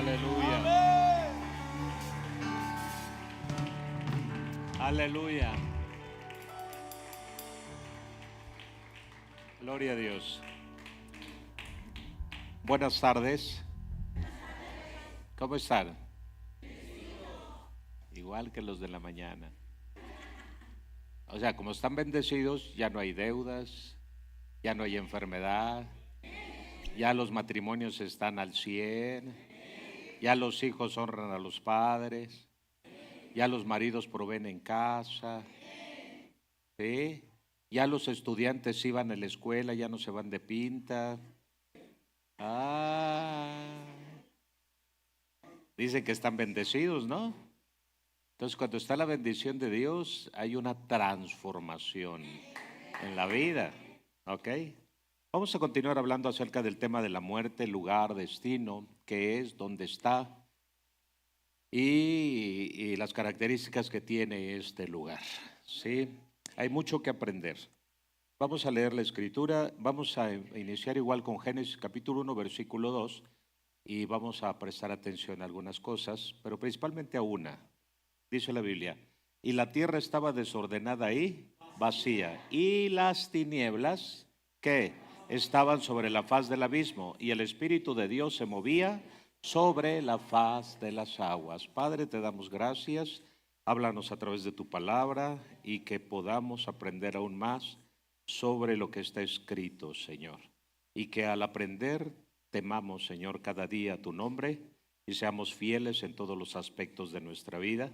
Aleluya. Aleluya. Gloria a Dios. Buenas tardes. ¿Cómo están? Igual que los de la mañana. O sea, como están bendecidos, ya no hay deudas, ya no hay enfermedad, ya los matrimonios están al 100, ya los hijos honran a los padres, ya los maridos proveen en casa, ¿sí? Ya los estudiantes iban a la escuela, ya no se van de pinta. Dicen que están bendecidos, ¿no? Entonces, cuando está la bendición de Dios, hay una transformación en la vida, ¿ok? Vamos a continuar hablando acerca del tema de la muerte, lugar, destino, qué es, dónde está y las características que tiene este lugar, ¿sí? Hay mucho que aprender. Vamos a leer la escritura, vamos a iniciar igual con Génesis capítulo 1, versículo 2 y vamos a prestar atención a algunas cosas, pero principalmente a una. Dice la Biblia, y la tierra estaba desordenada y vacía, y las tinieblas, ¿qué? Estaban sobre la faz del abismo, y el Espíritu de Dios se movía sobre la faz de las aguas. Padre, te damos gracias, háblanos a través de tu palabra y que podamos aprender aún más sobre lo que está escrito, Señor, y que al aprender temamos, Señor, cada día tu nombre y seamos fieles en todos los aspectos de nuestra vida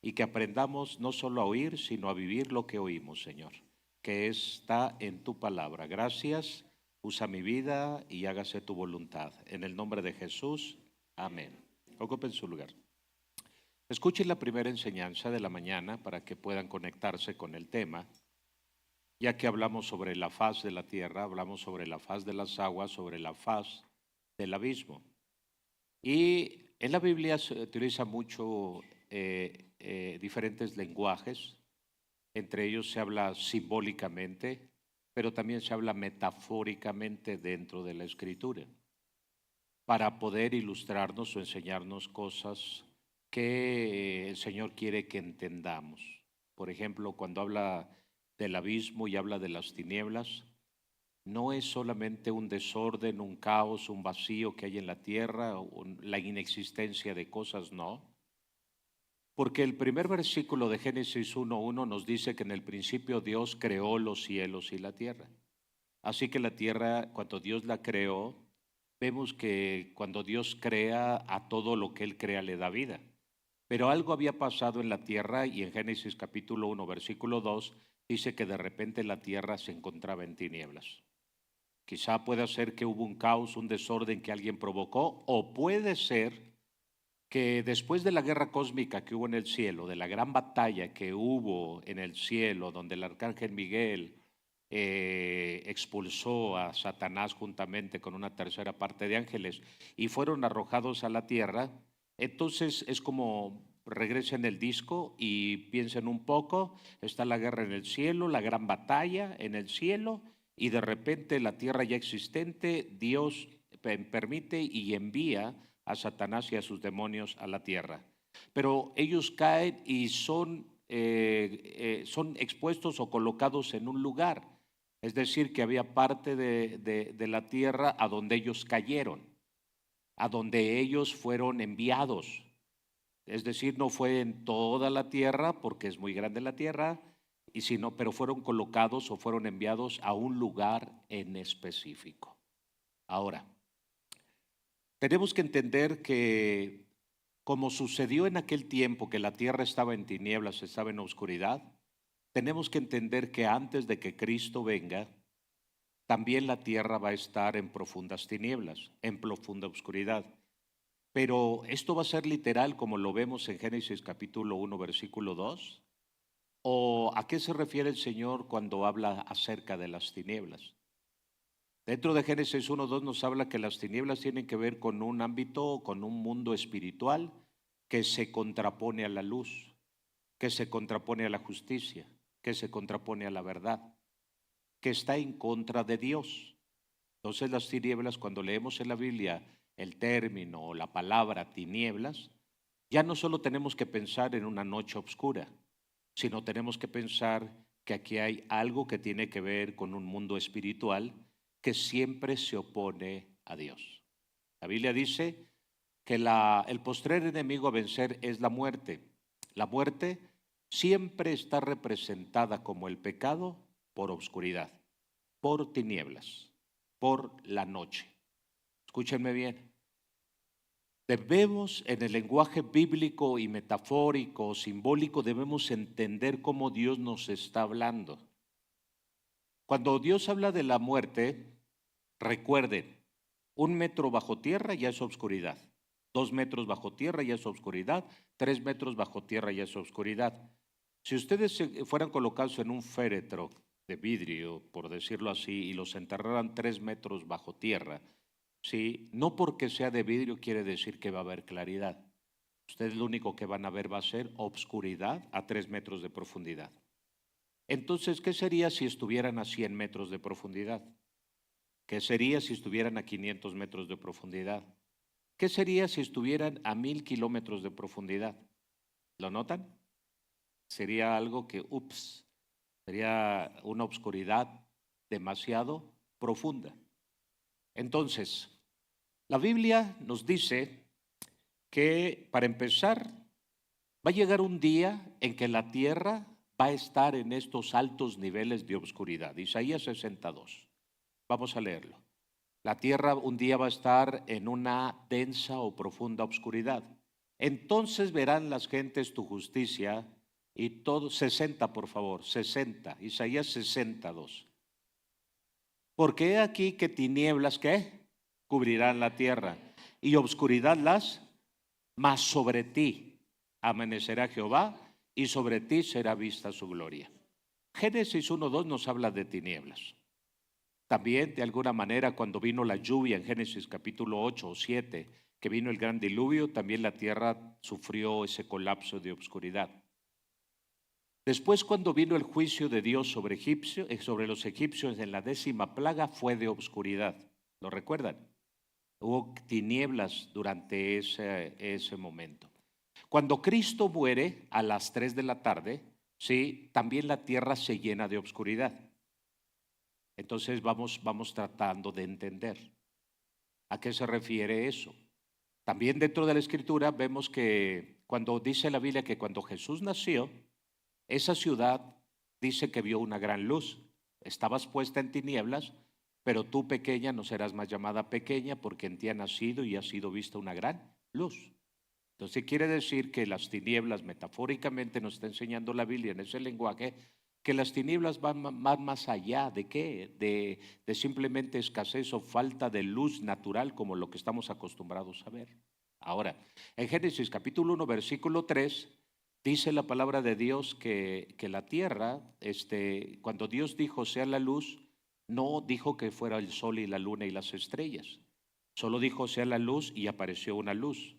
y que aprendamos no solo a oír, sino a vivir lo que oímos, Señor, que está en tu palabra. Gracias, usa mi vida y hágase tu voluntad. En el nombre de Jesús, amén. Ocupen su lugar. Escuchen la primera enseñanza de la mañana para que puedan conectarse con el tema, ya que hablamos sobre la faz de la tierra, hablamos sobre la faz de las aguas, sobre la faz del abismo. Y en la Biblia se utiliza mucho diferentes lenguajes, entre ellos se habla simbólicamente, pero también se habla metafóricamente dentro de la Escritura, para poder ilustrarnos o enseñarnos cosas que el Señor quiere que entendamos. Por ejemplo, cuando habla del abismo y habla de las tinieblas, no es solamente un desorden, un caos, un vacío que hay en la tierra, o la inexistencia de cosas, no. Porque el primer versículo de Génesis 1:1 nos dice que en el principio Dios creó los cielos y la tierra. Así que la tierra, cuando Dios la creó, vemos que cuando Dios crea, a todo lo que Él crea le da vida. Pero algo había pasado en la tierra y en Génesis capítulo 1, versículo 2, dice que de repente la tierra se encontraba en tinieblas. Quizá pueda ser que hubo un caos, un desorden que alguien provocó, o puede ser que después de la guerra cósmica que hubo en el cielo, de la gran batalla que hubo en el cielo, donde el arcángel Miguel expulsó a Satanás juntamente con una tercera parte de ángeles y fueron arrojados a la tierra, entonces es como regresen el disco y piensen un poco, está la guerra en el cielo, la gran batalla en el cielo, y de repente la tierra ya existente, Dios permite y envía a Satanás y a sus demonios a la tierra. Pero ellos caen y son expuestos o colocados en un lugar. Es decir, que había parte de la tierra a donde ellos cayeron, a donde ellos fueron enviados. Es decir, no fue en toda la tierra, porque es muy grande la tierra, pero fueron colocados o fueron enviados a un lugar en específico. Ahora, tenemos que entender que como sucedió en aquel tiempo que la tierra estaba en tinieblas, estaba en oscuridad, tenemos que entender que antes de que Cristo venga, también la tierra va a estar en profundas tinieblas, en profunda oscuridad. Pero esto va a ser literal como lo vemos en Génesis capítulo 1, versículo 2. ¿O a qué se refiere el Señor cuando habla acerca de las tinieblas? Dentro de Génesis 1:2 nos habla que las tinieblas tienen que ver con un ámbito, con un mundo espiritual que se contrapone a la luz, que se contrapone a la justicia, que se contrapone a la verdad, que está en contra de Dios. Entonces las tinieblas, cuando leemos en la Biblia el término o la palabra tinieblas, ya no solo tenemos que pensar en una noche oscura, sino tenemos que pensar que aquí hay algo que tiene que ver con un mundo espiritual que siempre se opone a Dios. La Biblia dice que el postrer enemigo a vencer es la muerte. La muerte siempre está representada como el pecado por obscuridad, por tinieblas, por la noche. Escúchenme bien. Debemos, en el lenguaje bíblico y metafórico, simbólico, debemos entender cómo Dios nos está hablando. Cuando Dios habla de la muerte, recuerden, 1 metro bajo tierra ya es obscuridad, 2 metros bajo tierra ya es obscuridad, 3 metros bajo tierra ya es obscuridad. Si ustedes fueran colocados en un féretro de vidrio, por decirlo así, y los enterraran 3 metros bajo tierra, ¿sí? No porque sea de vidrio quiere decir que va a haber claridad. Ustedes lo único que van a ver va a ser obscuridad a 3 metros de profundidad. Entonces, ¿qué sería si estuvieran a 100 metros de profundidad? ¿Qué sería si estuvieran a 500 metros de profundidad? ¿Qué sería si estuvieran a 1000 kilómetros de profundidad? ¿Lo notan? Sería algo que, sería una obscuridad demasiado profunda. Entonces, la Biblia nos dice que, para empezar, va a llegar un día en que la tierra va a estar en estos altos niveles de obscuridad. Isaías 62. Vamos a leerlo. La tierra un día va a estar en una densa o profunda obscuridad. Entonces verán las gentes tu justicia y todo, 60 por favor, 60, Isaías 62. Porque he aquí que tinieblas, ¿qué? Cubrirán la tierra y obscuridad mas sobre ti amanecerá Jehová y sobre ti será vista su gloria. Génesis 1:2 nos habla de tinieblas. También, de alguna manera, cuando vino la lluvia en Génesis capítulo 8 o 7, que vino el gran diluvio, también la tierra sufrió ese colapso de obscuridad. Después, cuando vino el juicio de Dios sobre los egipcios en la 10ª plaga, fue de obscuridad. ¿Lo recuerdan? Hubo tinieblas durante ese momento. Cuando Cristo muere a las 3 de la tarde, ¿sí? También la tierra se llena de obscuridad. Entonces vamos tratando de entender a qué se refiere eso. También dentro de la Escritura vemos que cuando dice la Biblia que cuando Jesús nació, esa ciudad dice que vio una gran luz. Estabas puesta en tinieblas, pero tú, pequeña, no serás más llamada pequeña porque en ti ha nacido y ha sido vista una gran luz. Entonces quiere decir que las tinieblas, metafóricamente nos está enseñando la Biblia en ese lenguaje, que las tinieblas van más allá de qué, de simplemente escasez o falta de luz natural como lo que estamos acostumbrados a ver. Ahora, en Génesis capítulo 1, versículo 3, dice la palabra de Dios que la tierra, cuando Dios dijo sea la luz, no dijo que fuera el sol y la luna y las estrellas, solo dijo sea la luz y apareció una luz.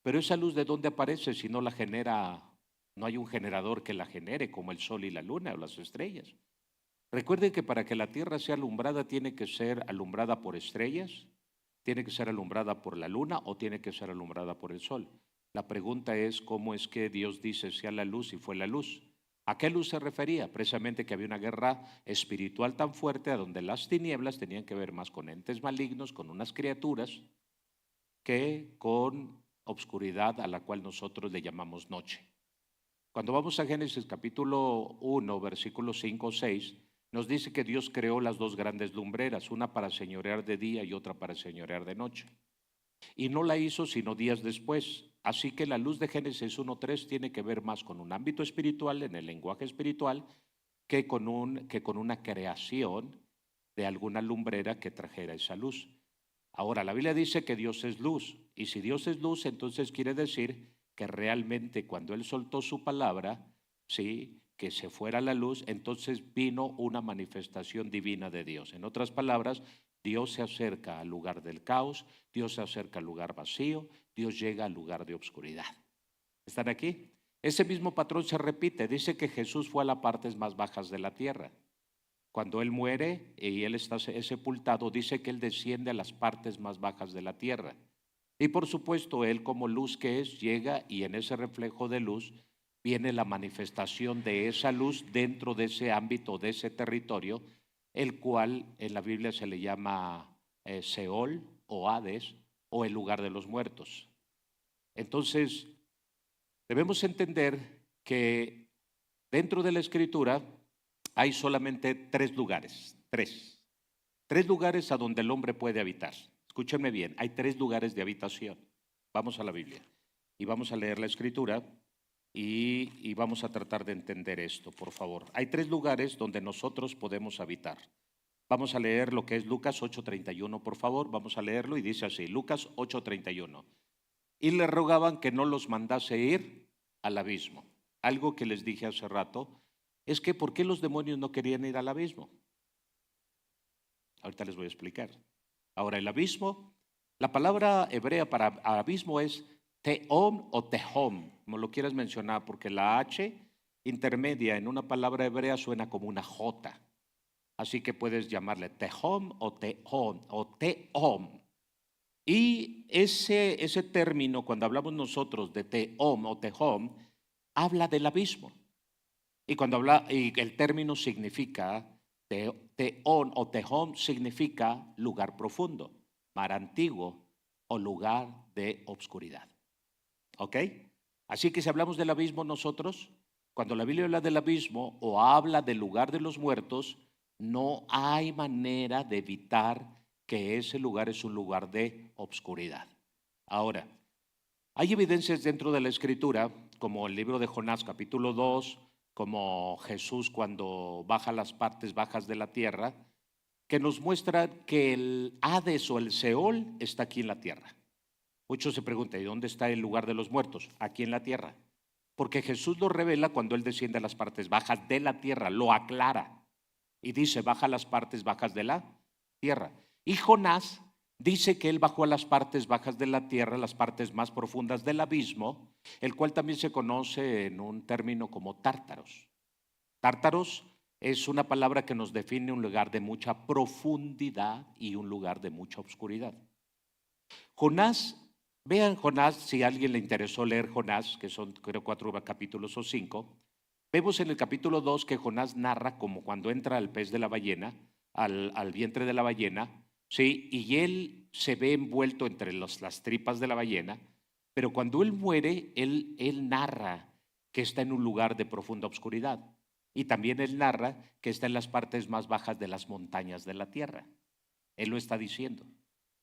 Pero esa luz, ¿de dónde aparece si no la genera? No hay un generador que la genere como el sol y la luna o las estrellas. Recuerden que para que la tierra sea alumbrada tiene que ser alumbrada por estrellas, tiene que ser alumbrada por la luna o tiene que ser alumbrada por el sol. La pregunta es cómo es que Dios dice sea la luz y fue la luz. ¿A qué luz se refería? Precisamente que había una guerra espiritual tan fuerte a donde las tinieblas tenían que ver más con entes malignos, con unas criaturas, que con obscuridad a la cual nosotros le llamamos noche. Cuando vamos a Génesis capítulo 1, versículos 5 o 6, nos dice que Dios creó las dos grandes lumbreras, una para señorear de día y otra para señorear de noche. Y no la hizo sino días después. Así que la luz de Génesis 1:3 tiene que ver más con un ámbito espiritual, en el lenguaje espiritual, que con una creación de alguna lumbrera que trajera esa luz. Ahora, la Biblia dice que Dios es luz, y si Dios es luz, entonces quiere decir que realmente cuando Él soltó su palabra, sí, que se fuera la luz, entonces vino una manifestación divina de Dios. En otras palabras, Dios se acerca al lugar del caos, Dios se acerca al lugar vacío, Dios llega al lugar de obscuridad. ¿Están aquí? Ese mismo patrón se repite. Dice que Jesús fue a las partes más bajas de la tierra. Cuando Él muere y Él está sepultado, dice que Él desciende a las partes más bajas de la tierra. Y por supuesto, Él como luz que es, llega y en ese reflejo de luz viene la manifestación de esa luz dentro de ese ámbito, de ese territorio, el cual en la Biblia se le llama Seol o Hades o el lugar de los muertos. Entonces, debemos entender que dentro de la Escritura hay solamente tres lugares a donde el hombre puede habitar. Escúchenme bien, hay 3 lugares de habitación. Vamos a la Biblia y vamos a leer la Escritura y vamos a tratar de entender esto, por favor. Hay 3 lugares donde nosotros podemos habitar. Vamos a leer lo que es Lucas 8:31, por favor. Vamos a leerlo y dice así, Lucas 8:31. Y le rogaban que no los mandase ir al abismo. Algo que les dije hace rato es que ¿por qué los demonios no querían ir al abismo? Ahorita les voy a explicar. Ahora, el abismo, la palabra hebrea para abismo es teom o tehom, como lo quieras mencionar, porque la H intermedia en una palabra hebrea suena como una J. Así que puedes llamarle tehom o tehom o teom. Y ese término, cuando hablamos nosotros de teom o tehom, habla del abismo. Y cuando habla, y el término significa, teón o tehom significa lugar profundo, mar antiguo o lugar de obscuridad. ¿Ok? Así que si hablamos del abismo nosotros, cuando la Biblia habla del abismo o habla del lugar de los muertos, no hay manera de evitar que ese lugar es un lugar de obscuridad. Ahora, hay evidencias dentro de la Escritura, como el libro de Jonás capítulo 2, como Jesús cuando baja las partes bajas de la tierra, que nos muestra que el Hades o el Seol está aquí en la tierra. Muchos se preguntan, ¿y dónde está el lugar de los muertos? Aquí en la tierra. Porque Jesús lo revela cuando Él desciende a las partes bajas de la tierra, lo aclara. Y dice, baja las partes bajas de la tierra. Y Jonás dice que él bajó a las partes bajas de la tierra, las partes más profundas del abismo, el cual también se conoce en un término como tártaros. Tártaros es una palabra que nos define un lugar de mucha profundidad y un lugar de mucha oscuridad. Jonás, vean Jonás, si a alguien le interesó leer Jonás, que son creo 4 capítulos o 5, vemos en el capítulo 2 que Jonás narra como cuando entra el pez de la ballena, al vientre de la ballena, ¿sí? Y él se ve envuelto entre las tripas de la ballena, pero cuando él muere, él narra que está en un lugar de profunda oscuridad. Y también él narra que está en las partes más bajas de las montañas de la tierra. Él lo está diciendo.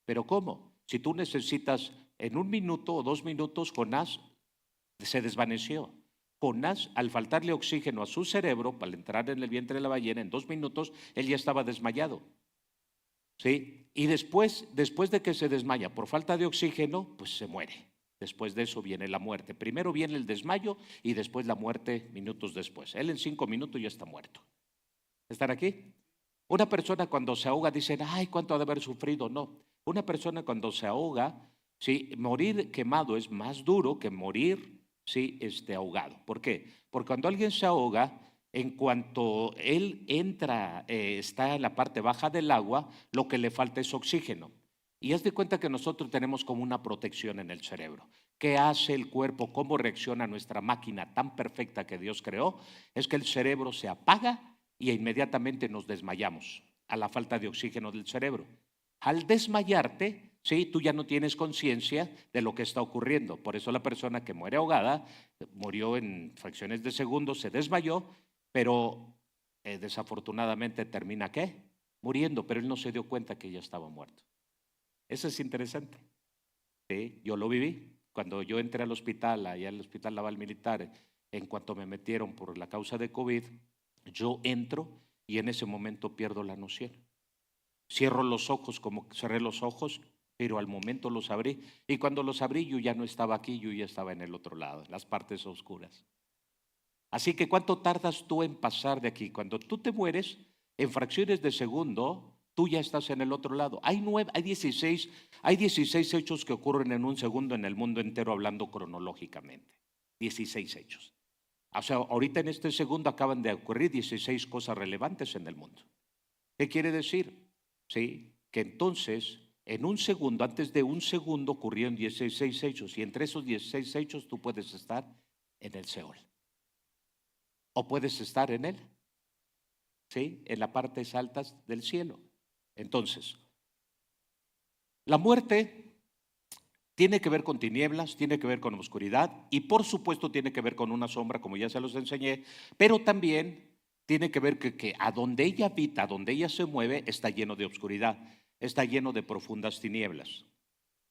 ¿Pero cómo? Si tú necesitas en 1 minuto o 2 minutos, Jonás se desvaneció. Jonás, al faltarle oxígeno a su cerebro para entrar en el vientre de la ballena, en 2 minutos, él ya estaba desmayado. ¿Sí? Y después de que se desmaya por falta de oxígeno, pues se muere. Después de eso viene la muerte. Primero viene el desmayo y después la muerte minutos después. Él en 5 minutos ya está muerto. ¿Están aquí? Una persona cuando se ahoga dicen, ay, cuánto ha de haber sufrido. No, una persona cuando se ahoga, sí, morir quemado es más duro que morir, sí, ahogado. ¿Por qué? Porque cuando alguien se ahoga, en cuanto él entra, está en la parte baja del agua, lo que le falta es oxígeno. Y haz de cuenta que nosotros tenemos como una protección en el cerebro. ¿Qué hace el cuerpo? ¿Cómo reacciona nuestra máquina tan perfecta que Dios creó? Es que el cerebro se apaga y inmediatamente nos desmayamos a la falta de oxígeno del cerebro. Al desmayarte, sí, tú ya no tienes conciencia de lo que está ocurriendo. Por eso la persona que muere ahogada murió en fracciones de segundos, se desmayó, pero desafortunadamente termina ¿qué? Muriendo, pero él no se dio cuenta que ya estaba muerto. Eso es interesante. Sí, yo lo viví. Cuando yo entré al hospital, allá al Hospital Naval Militar, en cuanto me metieron por la causa de COVID, yo entro y en ese momento pierdo la noción. Cierro los ojos como cerré los ojos, pero al momento los abrí. Y cuando los abrí yo ya no estaba aquí, yo ya estaba en el otro lado, en las partes oscuras. Así que ¿cuánto tardas tú en pasar de aquí? Cuando tú te mueres, en fracciones de segundo, tú ya estás en el otro lado. Hay 16 hechos que ocurren en un segundo en el mundo entero hablando cronológicamente. 16 hechos. O sea, ahorita en este segundo acaban de ocurrir 16 cosas relevantes en el mundo. ¿Qué quiere decir? Sí, que entonces En un segundo, antes de un segundo ocurrieron 16 hechos y entre esos 16 hechos tú puedes estar en el Seol o puedes estar en él, ¿sí? En las partes altas del cielo. Entonces, la muerte tiene que ver con tinieblas, tiene que ver con oscuridad y por supuesto tiene que ver con una sombra, como ya se los enseñé, pero también tiene que ver que a donde ella habita, a donde ella se mueve, está lleno de oscuridad, está lleno de profundas tinieblas.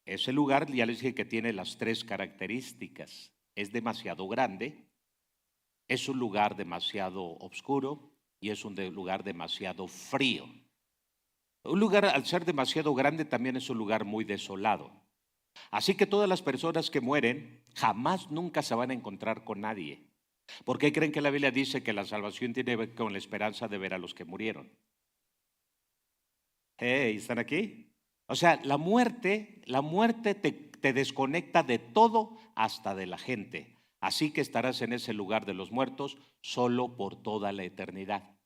Ese lugar, ya les dije que tiene las tres características. Es demasiado grande, es un lugar demasiado oscuro y es un lugar demasiado frío. Un lugar, al ser demasiado grande, también es un lugar muy desolado. Así que todas las personas que mueren jamás nunca se van a encontrar con nadie. ¿Por qué creen que la Biblia dice que la salvación tiene que ver con la esperanza de ver a los que murieron? Hey, ¿están aquí? O sea, la muerte te desconecta de todo hasta de la gente. Así que estarás en ese lugar de los muertos solo por toda la eternidad.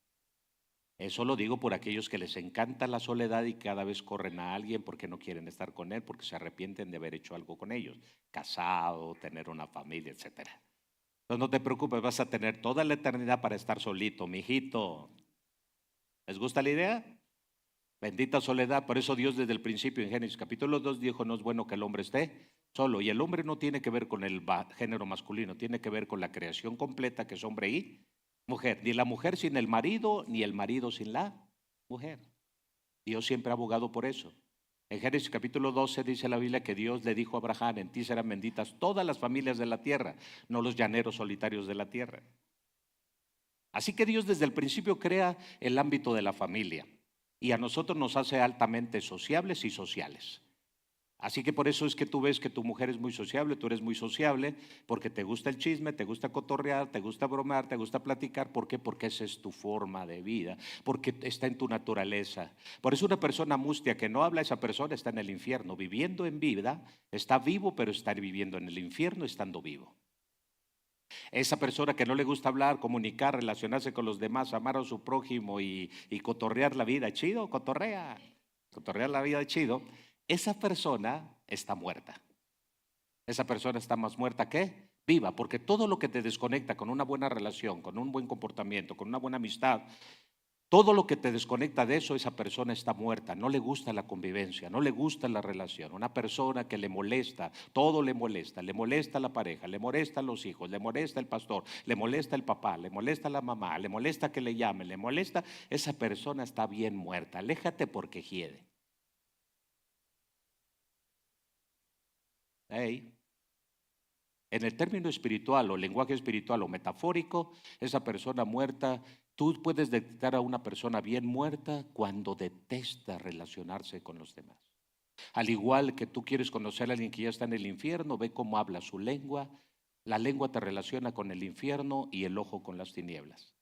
Eso lo digo por aquellos que les encanta la soledad y cada vez corren a alguien porque no quieren estar con él, porque se arrepienten de haber hecho algo con ellos, casado, tener una familia, etcétera. Entonces no te preocupes, vas a tener toda la eternidad para estar solito, mijito. ¿Les gusta la idea? Bendita soledad. Por eso Dios desde el principio en Génesis capítulo 2 dijo: no es bueno que el hombre esté solo. Y el hombre no tiene que ver con el género masculino, tiene que ver con la creación completa, que es hombre y mujer. Ni la mujer sin el marido, ni el marido sin la mujer. Dios siempre ha abogado por eso. En Génesis capítulo 12 dice la Biblia que Dios le dijo a Abraham: en ti serán benditas todas las familias de la tierra, no los llaneros solitarios de la tierra. Así que Dios desde el principio crea el ámbito de la familia y a nosotros nos hace altamente sociables y sociales. Así que por eso es que tú ves que tu mujer es muy sociable, tú eres muy sociable, porque te gusta el chisme, te gusta cotorrear, te gusta bromear, te gusta platicar. ¿Por qué? Porque esa es tu forma de vida, porque está en tu naturaleza. Por eso una persona mustia que no habla, esa persona está en el infierno, viviendo en vida, está vivo, pero está viviendo en el infierno estando vivo. Esa persona que no le gusta hablar, comunicar, relacionarse con los demás, amar a su prójimo y cotorrear la vida, chido, cotorrear la vida chido, esa persona está muerta. Esa persona está más muerta que viva, porque todo lo que te desconecta con una buena relación, con un buen comportamiento, con una buena amistad, todo lo que te desconecta de eso, esa persona está muerta. No le gusta la convivencia, no le gusta la relación. Una persona que le molesta, todo le molesta la pareja, le molesta los hijos, le molesta el pastor, le molesta el papá, le molesta la mamá, le molesta que le llamen, le molesta, esa persona está bien muerta. Aléjate porque hiede. Hey. En el término espiritual o lenguaje espiritual o metafórico, esa persona muerta, tú puedes detectar a una persona bien muerta cuando detesta relacionarse con los demás. Al igual que tú quieres conocer a alguien que ya está en el infierno, ve cómo habla su lengua. La lengua te relaciona con el infierno y el ojo con las tinieblas.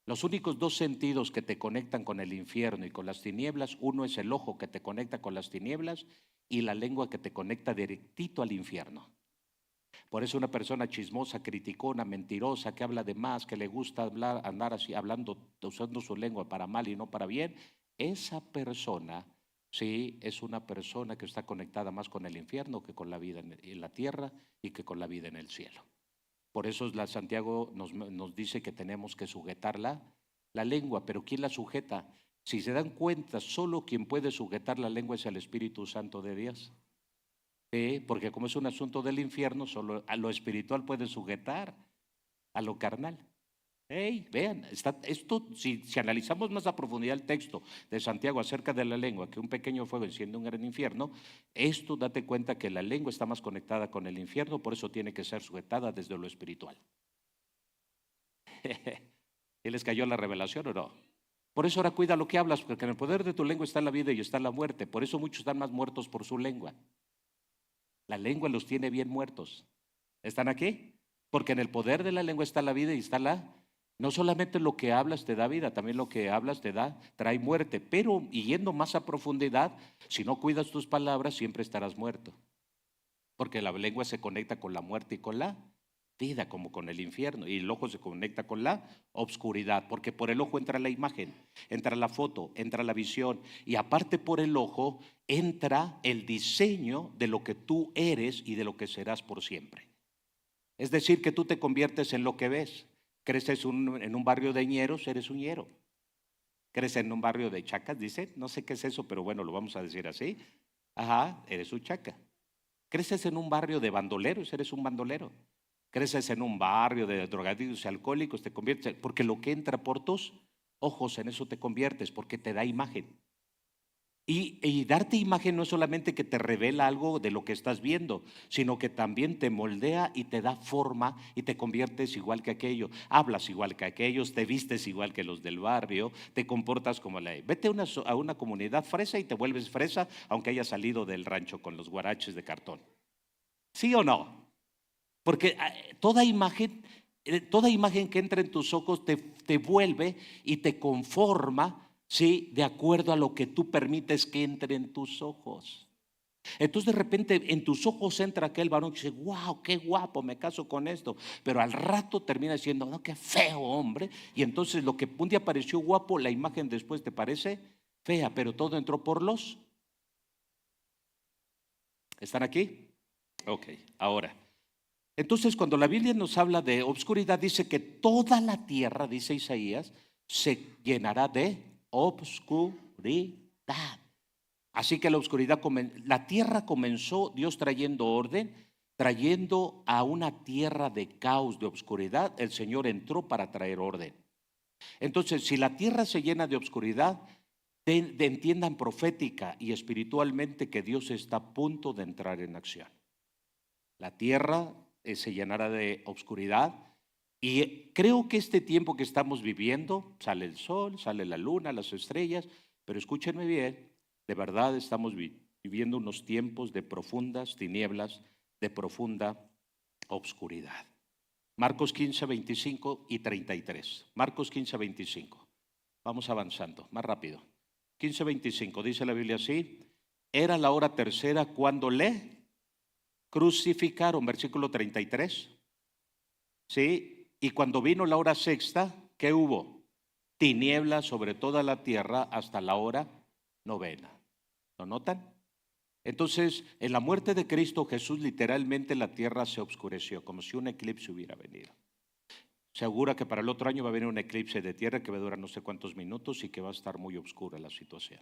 Los únicos dos sentidos que te conectan con el infierno y con las tinieblas, uno es el ojo que te conecta con las tinieblas y la lengua que te conecta directito al infierno. Por eso una persona chismosa, criticona, mentirosa, que habla de más, que le gusta hablar, andar así, hablando, usando su lengua para mal y no para bien, esa persona, sí, es una persona que está conectada más con el infierno que con la vida en la tierra y que con la vida en el cielo. Por eso Santiago nos dice que tenemos que sujetar la lengua, pero ¿quién la sujeta? Si se dan cuenta, solo quien puede sujetar la lengua es el Espíritu Santo de Dios. Porque como es un asunto del infierno, solo a lo espiritual puede sujetar a lo carnal. Vean, esto, si analizamos más a profundidad el texto de Santiago acerca de la lengua, que un pequeño fuego enciende un gran infierno, esto date cuenta que la lengua está más conectada con el infierno, por eso tiene que ser sujetada desde lo espiritual. ¿Y les cayó la revelación o no? Por eso ahora cuida lo que hablas, porque en el poder de tu lengua está la vida y está la muerte. Por eso muchos están más muertos por su lengua. La lengua los tiene bien muertos. ¿Están aquí? Porque en el poder de la lengua está la vida y está no solamente lo que hablas te da vida, también lo que hablas trae muerte. Pero yendo más a profundidad, si no cuidas tus palabras, siempre estarás muerto. Porque la lengua se conecta con la muerte y con la compartida como con el infierno, y el ojo se conecta con la obscuridad, porque por el ojo entra la imagen, entra la foto, entra la visión, y aparte por el ojo entra el diseño de lo que tú eres y de lo que serás por siempre. Es decir, que tú te conviertes en lo que ves. Creces en un barrio de ñeros, eres un ñero. Creces en un barrio de chacas, dice, no sé qué es eso, pero bueno, lo vamos a decir así. Ajá, eres un chaca. Creces en un barrio de bandoleros, eres un bandolero. Creces en un barrio de drogadictos y alcohólicos, te conviertes, porque lo que entra por tus ojos, en eso te conviertes, porque te da imagen. Y darte imagen no es solamente que te revela algo de lo que estás viendo, sino que también te moldea y te da forma y te conviertes igual que aquello. Hablas igual que aquellos, te vistes igual que los del barrio, te comportas como la... Vete a una comunidad fresa y te vuelves fresa, aunque hayas salido del rancho con los guaraches de cartón. ¿Sí o no? Porque toda imagen que entra en tus ojos te vuelve y te conforma, ¿sí? De acuerdo a lo que tú permites que entre en tus ojos. Entonces de repente en tus ojos entra aquel varón que dice, wow, qué guapo, me caso con esto. Pero al rato termina diciendo, no, qué feo hombre. Y entonces lo que un día pareció guapo, la imagen después te parece fea, pero todo entró por los... ¿Están aquí? Ok, ahora. Entonces, cuando la Biblia nos habla de obscuridad, dice que toda la tierra, dice Isaías, se llenará de obscuridad. Así que la tierra comenzó Dios trayendo orden, trayendo a una tierra de caos, de obscuridad. El Señor entró para traer orden. Entonces, si la tierra se llena de obscuridad, entiendan profética y espiritualmente que Dios está a punto de entrar en acción. La tierra se llenará de obscuridad y creo que este tiempo que estamos viviendo, sale el sol, sale la luna, las estrellas, pero escúchenme bien, de verdad estamos viviendo unos tiempos de profundas tinieblas, de profunda obscuridad. Marcos 15, 25 y 33. Marcos 15, 25. Vamos avanzando, más rápido. 15, 25, dice la Biblia así, era la hora tercera cuando le crucificaron, versículo 33. ¿Sí? Y cuando vino la hora sexta, ¿qué hubo? Tinieblas sobre toda la tierra hasta la hora novena. ¿Lo notan? Entonces, en la muerte de Cristo Jesús, literalmente la tierra se oscureció, como si un eclipse hubiera venido. Se augura que para el otro año va a venir un eclipse de tierra que va a durar no sé cuántos minutos y que va a estar muy oscura la situación.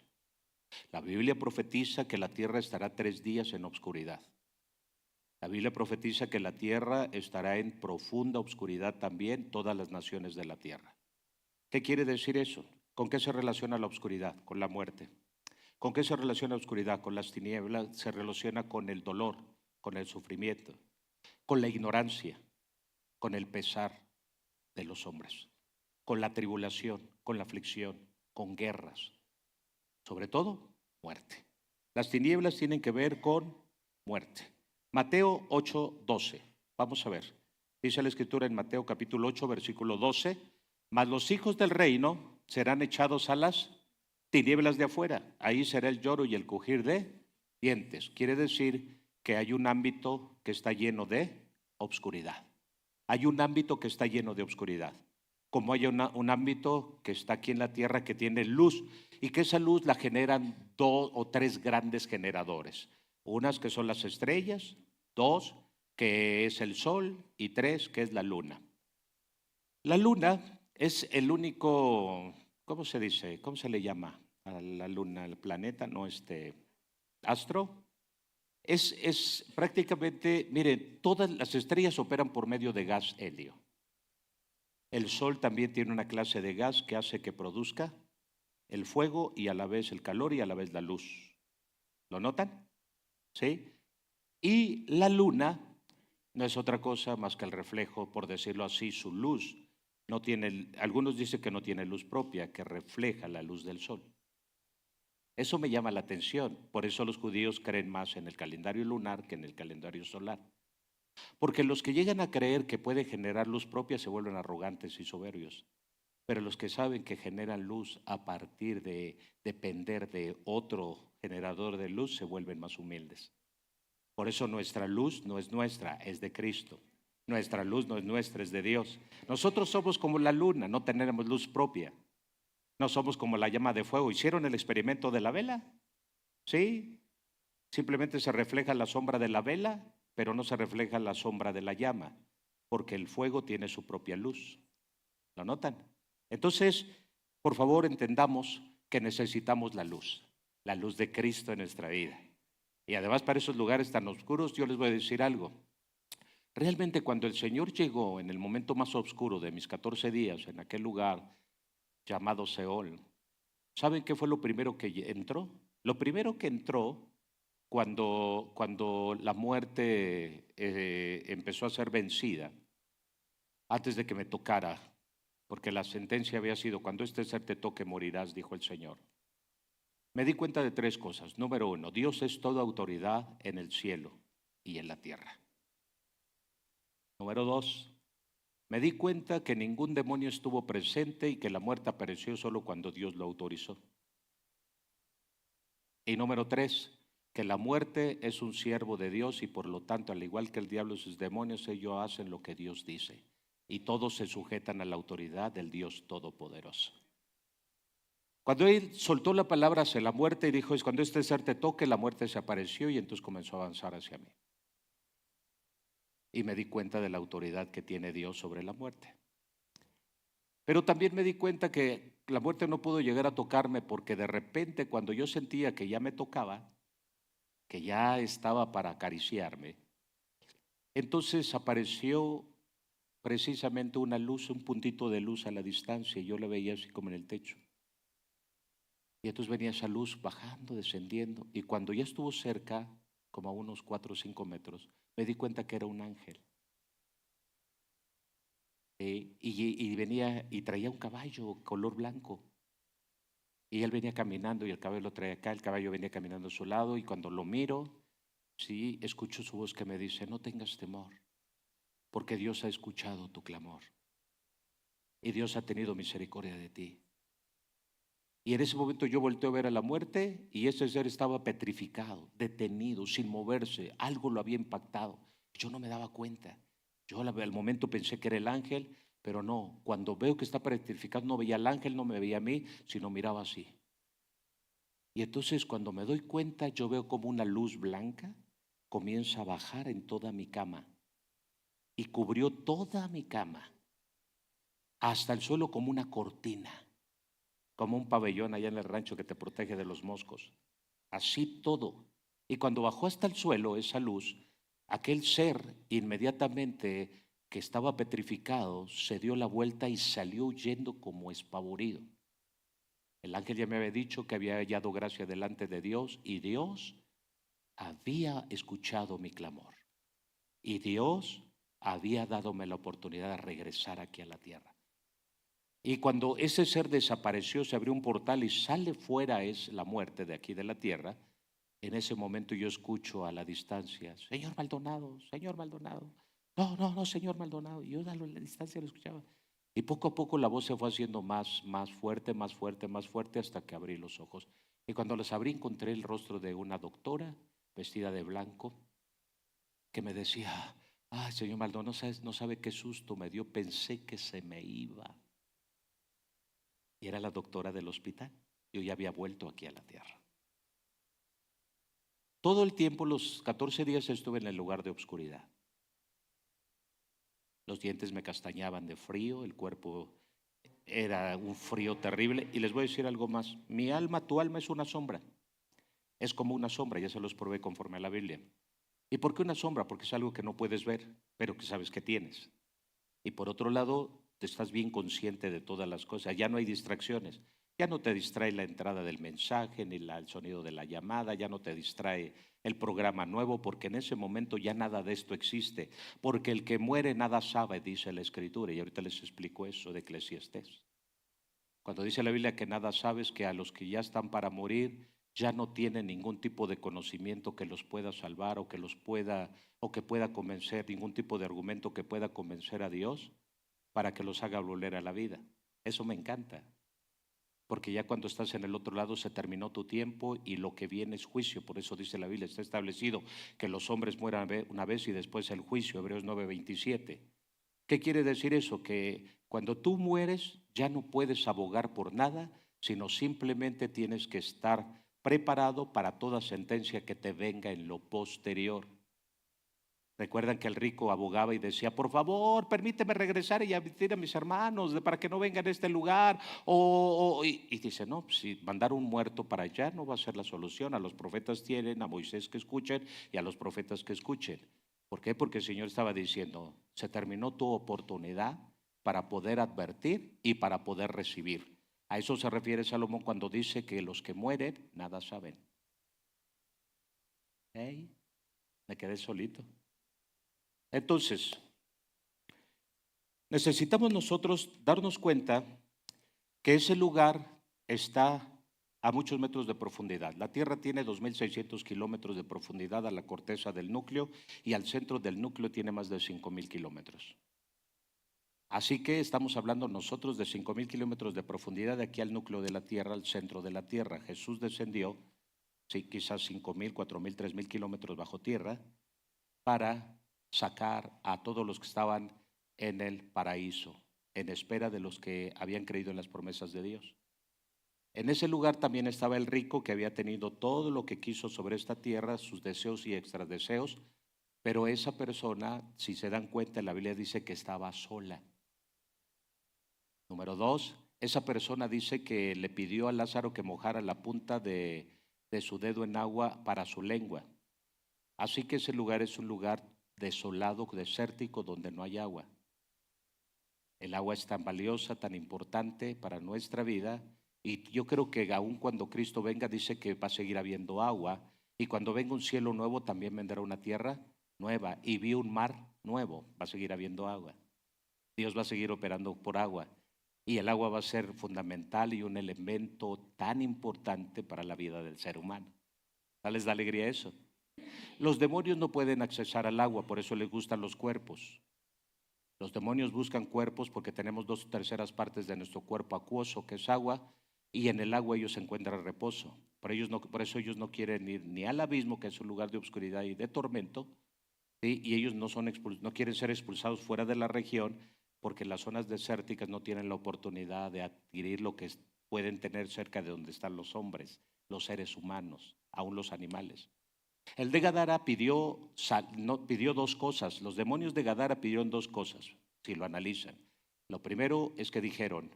La Biblia profetiza que la tierra estará 3 días en obscuridad. La Biblia profetiza que la tierra estará en profunda oscuridad también, todas las naciones de la tierra. ¿Qué quiere decir eso? ¿Con qué se relaciona la oscuridad? Con la muerte. ¿Con qué se relaciona la oscuridad? Con las tinieblas, se relaciona con el dolor, con el sufrimiento, con la ignorancia, con el pesar de los hombres, con la tribulación, con la aflicción, con guerras, sobre todo muerte. Las tinieblas tienen que ver con muerte. Mateo 8:12. Vamos a ver. Dice la escritura en Mateo capítulo 8, versículo 12. Mas los hijos del reino serán echados a las tinieblas de afuera. Ahí será el lloro y el crujir de dientes. Quiere decir que hay un ámbito que está lleno de obscuridad. Hay un ámbito que está lleno de obscuridad. Como hay un ámbito que está aquí en la tierra que tiene luz y que esa luz la generan 2 o 3 grandes generadores. Unas que son las estrellas, 2 que es el sol y 3 que es la luna. La luna es el único, ¿cómo se dice? ¿Cómo se le llama a la luna? El planeta, no astro. Es prácticamente, mire, todas las estrellas operan por medio de gas helio. El sol también tiene una clase de gas que hace que produzca el fuego y a la vez el calor y a la vez la luz. ¿Lo notan? ¿Sí? Y la luna no es otra cosa más que el reflejo, por decirlo así, su luz. No tiene, algunos dicen que no tiene luz propia, que refleja la luz del sol. Eso me llama la atención, por eso los judíos creen más en el calendario lunar que en el calendario solar. Porque los que llegan a creer que pueden generar luz propia se vuelven arrogantes y soberbios. Pero los que saben que generan luz a partir de depender de otro generador de luz se vuelven más humildes. Por eso nuestra luz no es nuestra, es de Cristo. Nuestra luz no es nuestra, es de Dios. Nosotros somos como la luna, no tenemos luz propia. No somos como la llama de fuego. ¿Hicieron el experimento de la vela? Sí. Simplemente se refleja la sombra de la vela, pero no se refleja la sombra de la llama, porque el fuego tiene su propia luz. ¿Lo notan? Entonces, por favor, entendamos que necesitamos la luz de Cristo en nuestra vida. Y además para esos lugares tan oscuros, yo les voy a decir algo. Realmente cuando el Señor llegó en el momento más oscuro de mis 14 días en aquel lugar llamado Seol, ¿saben qué fue lo primero que entró? Lo primero que entró cuando la muerte empezó a ser vencida, antes de que me tocara, porque la sentencia había sido, cuando este ser te toque morirás, dijo el Señor. Me di cuenta de tres cosas. Número uno, Dios es toda autoridad en el cielo y en la tierra. Número dos, me di cuenta que ningún demonio estuvo presente y que la muerte apareció solo cuando Dios lo autorizó. Y número tres, que la muerte es un siervo de Dios y por lo tanto, al igual que el diablo y sus demonios, ellos hacen lo que Dios dice. Y todos se sujetan a la autoridad del Dios Todopoderoso. Cuando él soltó la palabra hacia la muerte y dijo, es cuando este ser te toque, la muerte se apareció y entonces comenzó a avanzar hacia mí. Y me di cuenta de la autoridad que tiene Dios sobre la muerte. Pero también me di cuenta que la muerte no pudo llegar a tocarme porque de repente cuando yo sentía que ya me tocaba, que ya estaba para acariciarme, entonces apareció precisamente una luz, un puntito de luz a la distancia y yo la veía así como en el techo. Y entonces venía esa luz bajando, descendiendo y cuando ya estuvo cerca, como a unos 4 o 5 metros, me di cuenta que era un ángel. Y venía y traía un caballo color blanco. Y él venía caminando y el caballo lo traía acá, el caballo venía caminando a su lado y cuando lo miro, sí, escucho su voz que me dice, no tengas temor, porque Dios ha escuchado tu clamor y Dios ha tenido misericordia de ti. Y en ese momento yo volteo a ver a la muerte y ese ser estaba petrificado, detenido, sin moverse, algo lo había impactado. Yo no me daba cuenta. Yo al momento pensé que era el ángel, pero no, cuando veo que está petrificado no veía al ángel, no me veía a mí, sino miraba así. Y entonces cuando me doy cuenta yo veo como una luz blanca comienza a bajar en toda mi cama y cubrió toda mi cama hasta el suelo como una cortina, como un pabellón allá en el rancho que te protege de los moscos. Así todo. Y cuando bajó hasta el suelo esa luz, aquel ser inmediatamente que estaba petrificado se dio la vuelta y salió huyendo como espavorido. El ángel ya me había dicho que había hallado gracia delante de Dios y Dios había escuchado mi clamor. Y Dios había dadome la oportunidad de regresar aquí a la tierra. Y cuando ese ser desapareció, se abrió un portal y sale fuera es la muerte de aquí de la tierra. En ese momento yo escucho a la distancia, señor Maldonado, señor Maldonado. No, no, no, señor Maldonado. Y yo a la distancia lo escuchaba. Y poco a poco la voz se fue haciendo más fuerte, más fuerte, más fuerte hasta que abrí los ojos. Y cuando los abrí encontré el rostro de una doctora vestida de blanco que me decía, ay, señor Maldonado, no sabe qué susto me dio, pensé que se me iba. Y era la doctora del hospital. Yo ya había vuelto aquí a la tierra. Todo el tiempo, los 14 días estuve en el lugar de obscuridad. Los dientes me castañaban de frío, el cuerpo era un frío terrible. Y les voy a decir algo más. Mi alma, tu alma es una sombra. Es como una sombra, ya se los probé conforme a la Biblia. ¿Y por qué una sombra? Porque es algo que no puedes ver, pero que sabes que tienes. Y por otro lado, te estás bien consciente de todas las cosas. Ya no hay distracciones. Ya no te distrae la entrada del mensaje, ni el sonido de la llamada, ya no te distrae el programa nuevo, porque en ese momento ya nada de esto existe. Porque el que muere nada sabe, dice la Escritura. Y ahorita les explico eso de Eclesiastés. Cuando dice la Biblia que nada sabes, que a los que ya están para morir ya no tienen ningún tipo de conocimiento que los pueda salvar o que los pueda o que pueda convencer, ningún tipo de argumento que pueda convencer a Dios para que los haga volver a la vida. Eso me encanta. porque ya cuando estás en el otro lado se terminó tu tiempo y lo que viene es juicio. Por eso dice la Biblia, está establecido que los hombres mueran una vez y después el juicio, Hebreos 9:27. ¿Qué quiere decir eso? Que cuando tú mueres ya no puedes abogar por nada, sino simplemente tienes que estar preparado para toda sentencia que te venga en lo posterior. Recuerdan que el rico abogaba y decía, por favor, permíteme regresar y admitir a mis hermanos para que no vengan a este lugar. Y dice, no, si mandar un muerto para allá no va a ser la solución. A los profetas tienen, a Moisés que escuchen y a los profetas que escuchen. ¿Por qué? Porque el Señor estaba diciendo, se terminó tu oportunidad para poder advertir y para poder recibir. A eso se refiere Salomón cuando dice que los que mueren nada saben. Hey, me quedé solito. Entonces, necesitamos nosotros darnos cuenta que ese lugar está a muchos metros de profundidad. La Tierra tiene 2.600 kilómetros de profundidad a la corteza del núcleo y al centro del núcleo tiene más de 5.000 kilómetros. Así que estamos hablando nosotros de 5.000 kilómetros de profundidad de aquí al núcleo de la Tierra, al centro de la Tierra. Jesús descendió, sí, quizás 5.000, 4.000, 3.000 kilómetros bajo tierra para sacar a todos los que estaban en el paraíso, en espera de los que habían creído en las promesas de Dios. En ese lugar también estaba el rico que había tenido todo lo que quiso sobre esta tierra, sus deseos y extradeseos, pero esa persona, si se dan cuenta, la Biblia dice que estaba sola. Número 2, esa persona dice que le pidió a Lázaro que mojara la punta de su dedo en agua para su lengua. Así que ese lugar es un lugar desolado, desértico, donde no hay agua. El agua es tan valiosa, tan importante para nuestra vida, y yo creo que aun cuando Cristo venga dice que va a seguir habiendo agua, y cuando venga un cielo nuevo también vendrá una tierra nueva, y vi un mar nuevo, va a seguir habiendo agua. Dios va a seguir operando por agua, y el agua va a ser fundamental y un elemento tan importante para la vida del ser humano. ¿No les da alegría eso? Los demonios no pueden accesar al agua, por eso les gustan los cuerpos. Los demonios buscan cuerpos porque tenemos 2/3 partes de nuestro cuerpo acuoso, que es agua, y en el agua ellos encuentran reposo. Por eso ellos no quieren ir ni al abismo, que es un lugar de oscuridad y de tormento, ¿sí? Y ellos no quieren ser expulsados fuera de la región, porque las zonas desérticas no tienen la oportunidad de adquirir lo que pueden tener cerca de donde están los hombres, los seres humanos, aún los animales. El de Gadara pidió dos cosas. Los demonios de Gadara pidieron dos cosas, si lo analizan. Lo primero es que dijeron,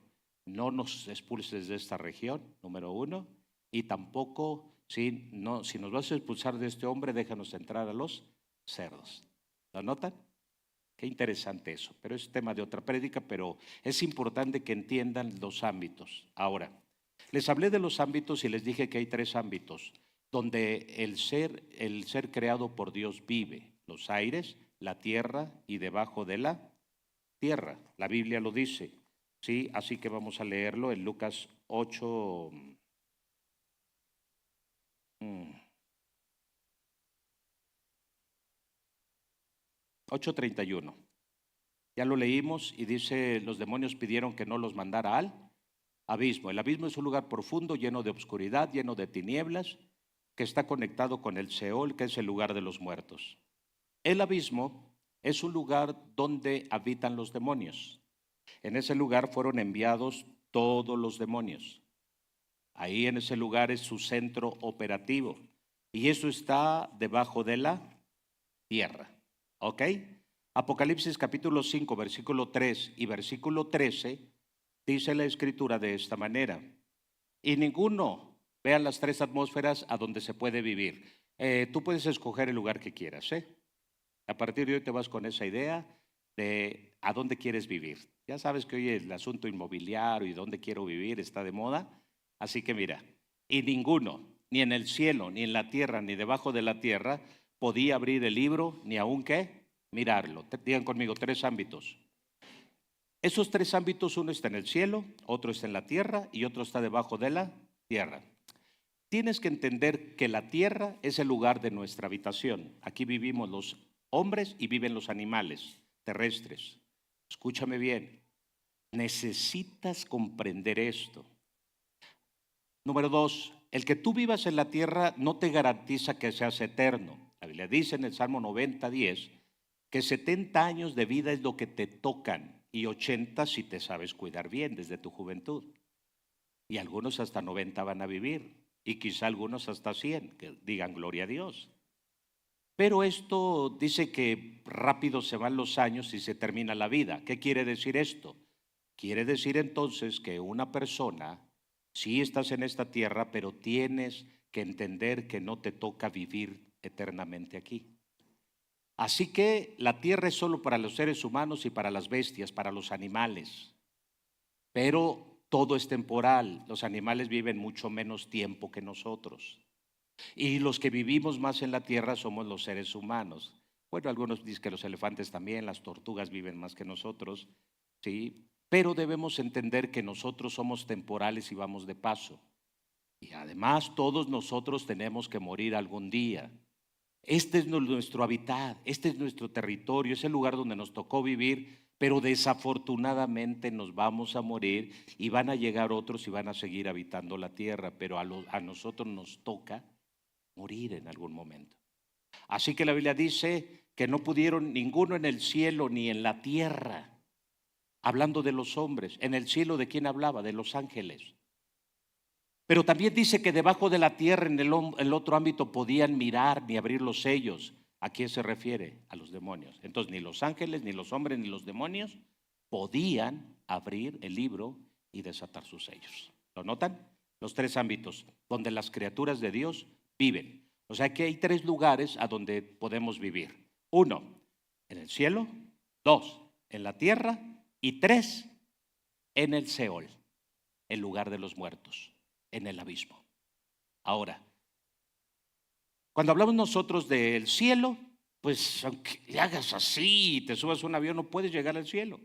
no nos expulses de esta región, número uno, y tampoco, si nos vas a expulsar de este hombre, déjanos entrar a los cerdos. ¿Lo notan? Qué interesante eso, pero es tema de otra prédica, pero es importante que entiendan los ámbitos. Ahora, les hablé de los ámbitos y les dije que hay 3 ámbitos donde el ser creado por Dios vive: los aires, la tierra y debajo de la tierra. La Biblia lo dice, ¿sí? Así que vamos a leerlo en Lucas 8. 8:31. Ya lo leímos y dice, los demonios pidieron que no los mandara al abismo. El abismo es un lugar profundo, lleno de oscuridad, lleno de tinieblas, que está conectado con el Seol, que es el lugar de los muertos. El abismo es un lugar donde habitan los demonios. En ese lugar fueron enviados todos los demonios. Ahí en ese lugar es su centro operativo. Y eso está debajo de la tierra. ¿Ok? Apocalipsis capítulo 5, versículo 3 y versículo 13, dice la escritura de esta manera. Y ninguno, vean las 3 atmósferas a donde se puede vivir. Tú puedes escoger el lugar que quieras, ¿eh? A partir de hoy te vas con esa idea de a dónde quieres vivir. Ya sabes que hoy el asunto inmobiliario y dónde quiero vivir está de moda. Así que mira, y ninguno, ni en el cielo, ni en la tierra, ni debajo de la tierra, podía abrir el libro, ni aun que mirarlo. Digan conmigo, 3 ámbitos. Esos 3 ámbitos, uno está en el cielo, otro está en la tierra y otro está debajo de la tierra. Tienes que entender que la tierra es el lugar de nuestra habitación. Aquí vivimos los hombres y viven los animales terrestres. Escúchame bien, necesitas comprender esto. Número 2, el que tú vivas en la tierra no te garantiza que seas eterno. La Biblia dice en el Salmo 90:10 que 70 años de vida es lo que te tocan y 80 si te sabes cuidar bien desde tu juventud. Y algunos hasta 90 van a vivir y quizá algunos hasta 100, que digan gloria a Dios. Pero esto dice que rápido se van los años y se termina la vida. ¿Qué quiere decir esto? Quiere decir entonces que una persona, sí estás en esta tierra, pero tienes que entender que no te toca vivir eternamente aquí. Así que la tierra es solo para los seres humanos y para las bestias, para los animales. Pero todo es temporal. Los animales viven mucho menos tiempo que nosotros. Y los que vivimos más en la tierra somos los seres humanos. Bueno, algunos dicen que los elefantes también, las tortugas viven más que nosotros, ¿sí? Pero debemos entender que nosotros somos temporales y vamos de paso. Y además todos nosotros tenemos que morir algún día. Este es nuestro hábitat, este es nuestro territorio, es el lugar donde nos tocó vivir, pero desafortunadamente nos vamos a morir y van a llegar otros y van a seguir habitando la tierra, pero a nosotros nos toca morir en algún momento. Así que la Biblia dice que no pudieron ninguno en el cielo ni en la tierra, hablando de los hombres. En el cielo, ¿de quién hablaba? De los ángeles. Pero también dice que debajo de la tierra, en el otro ámbito, podían mirar ni abrir los sellos. ¿A quién se refiere? A los demonios. Entonces, ni los ángeles, ni los hombres, ni los demonios podían abrir el libro y desatar sus sellos. ¿Lo notan? Los tres ámbitos donde las criaturas de Dios viven. O sea que hay tres lugares a donde podemos vivir. 1, en el cielo. 2, en la tierra. Y 3, en el Seol, el lugar de los muertos, en el abismo. Ahora, cuando hablamos nosotros del cielo, pues aunque le hagas así y te subas a un avión, no puedes llegar al cielo.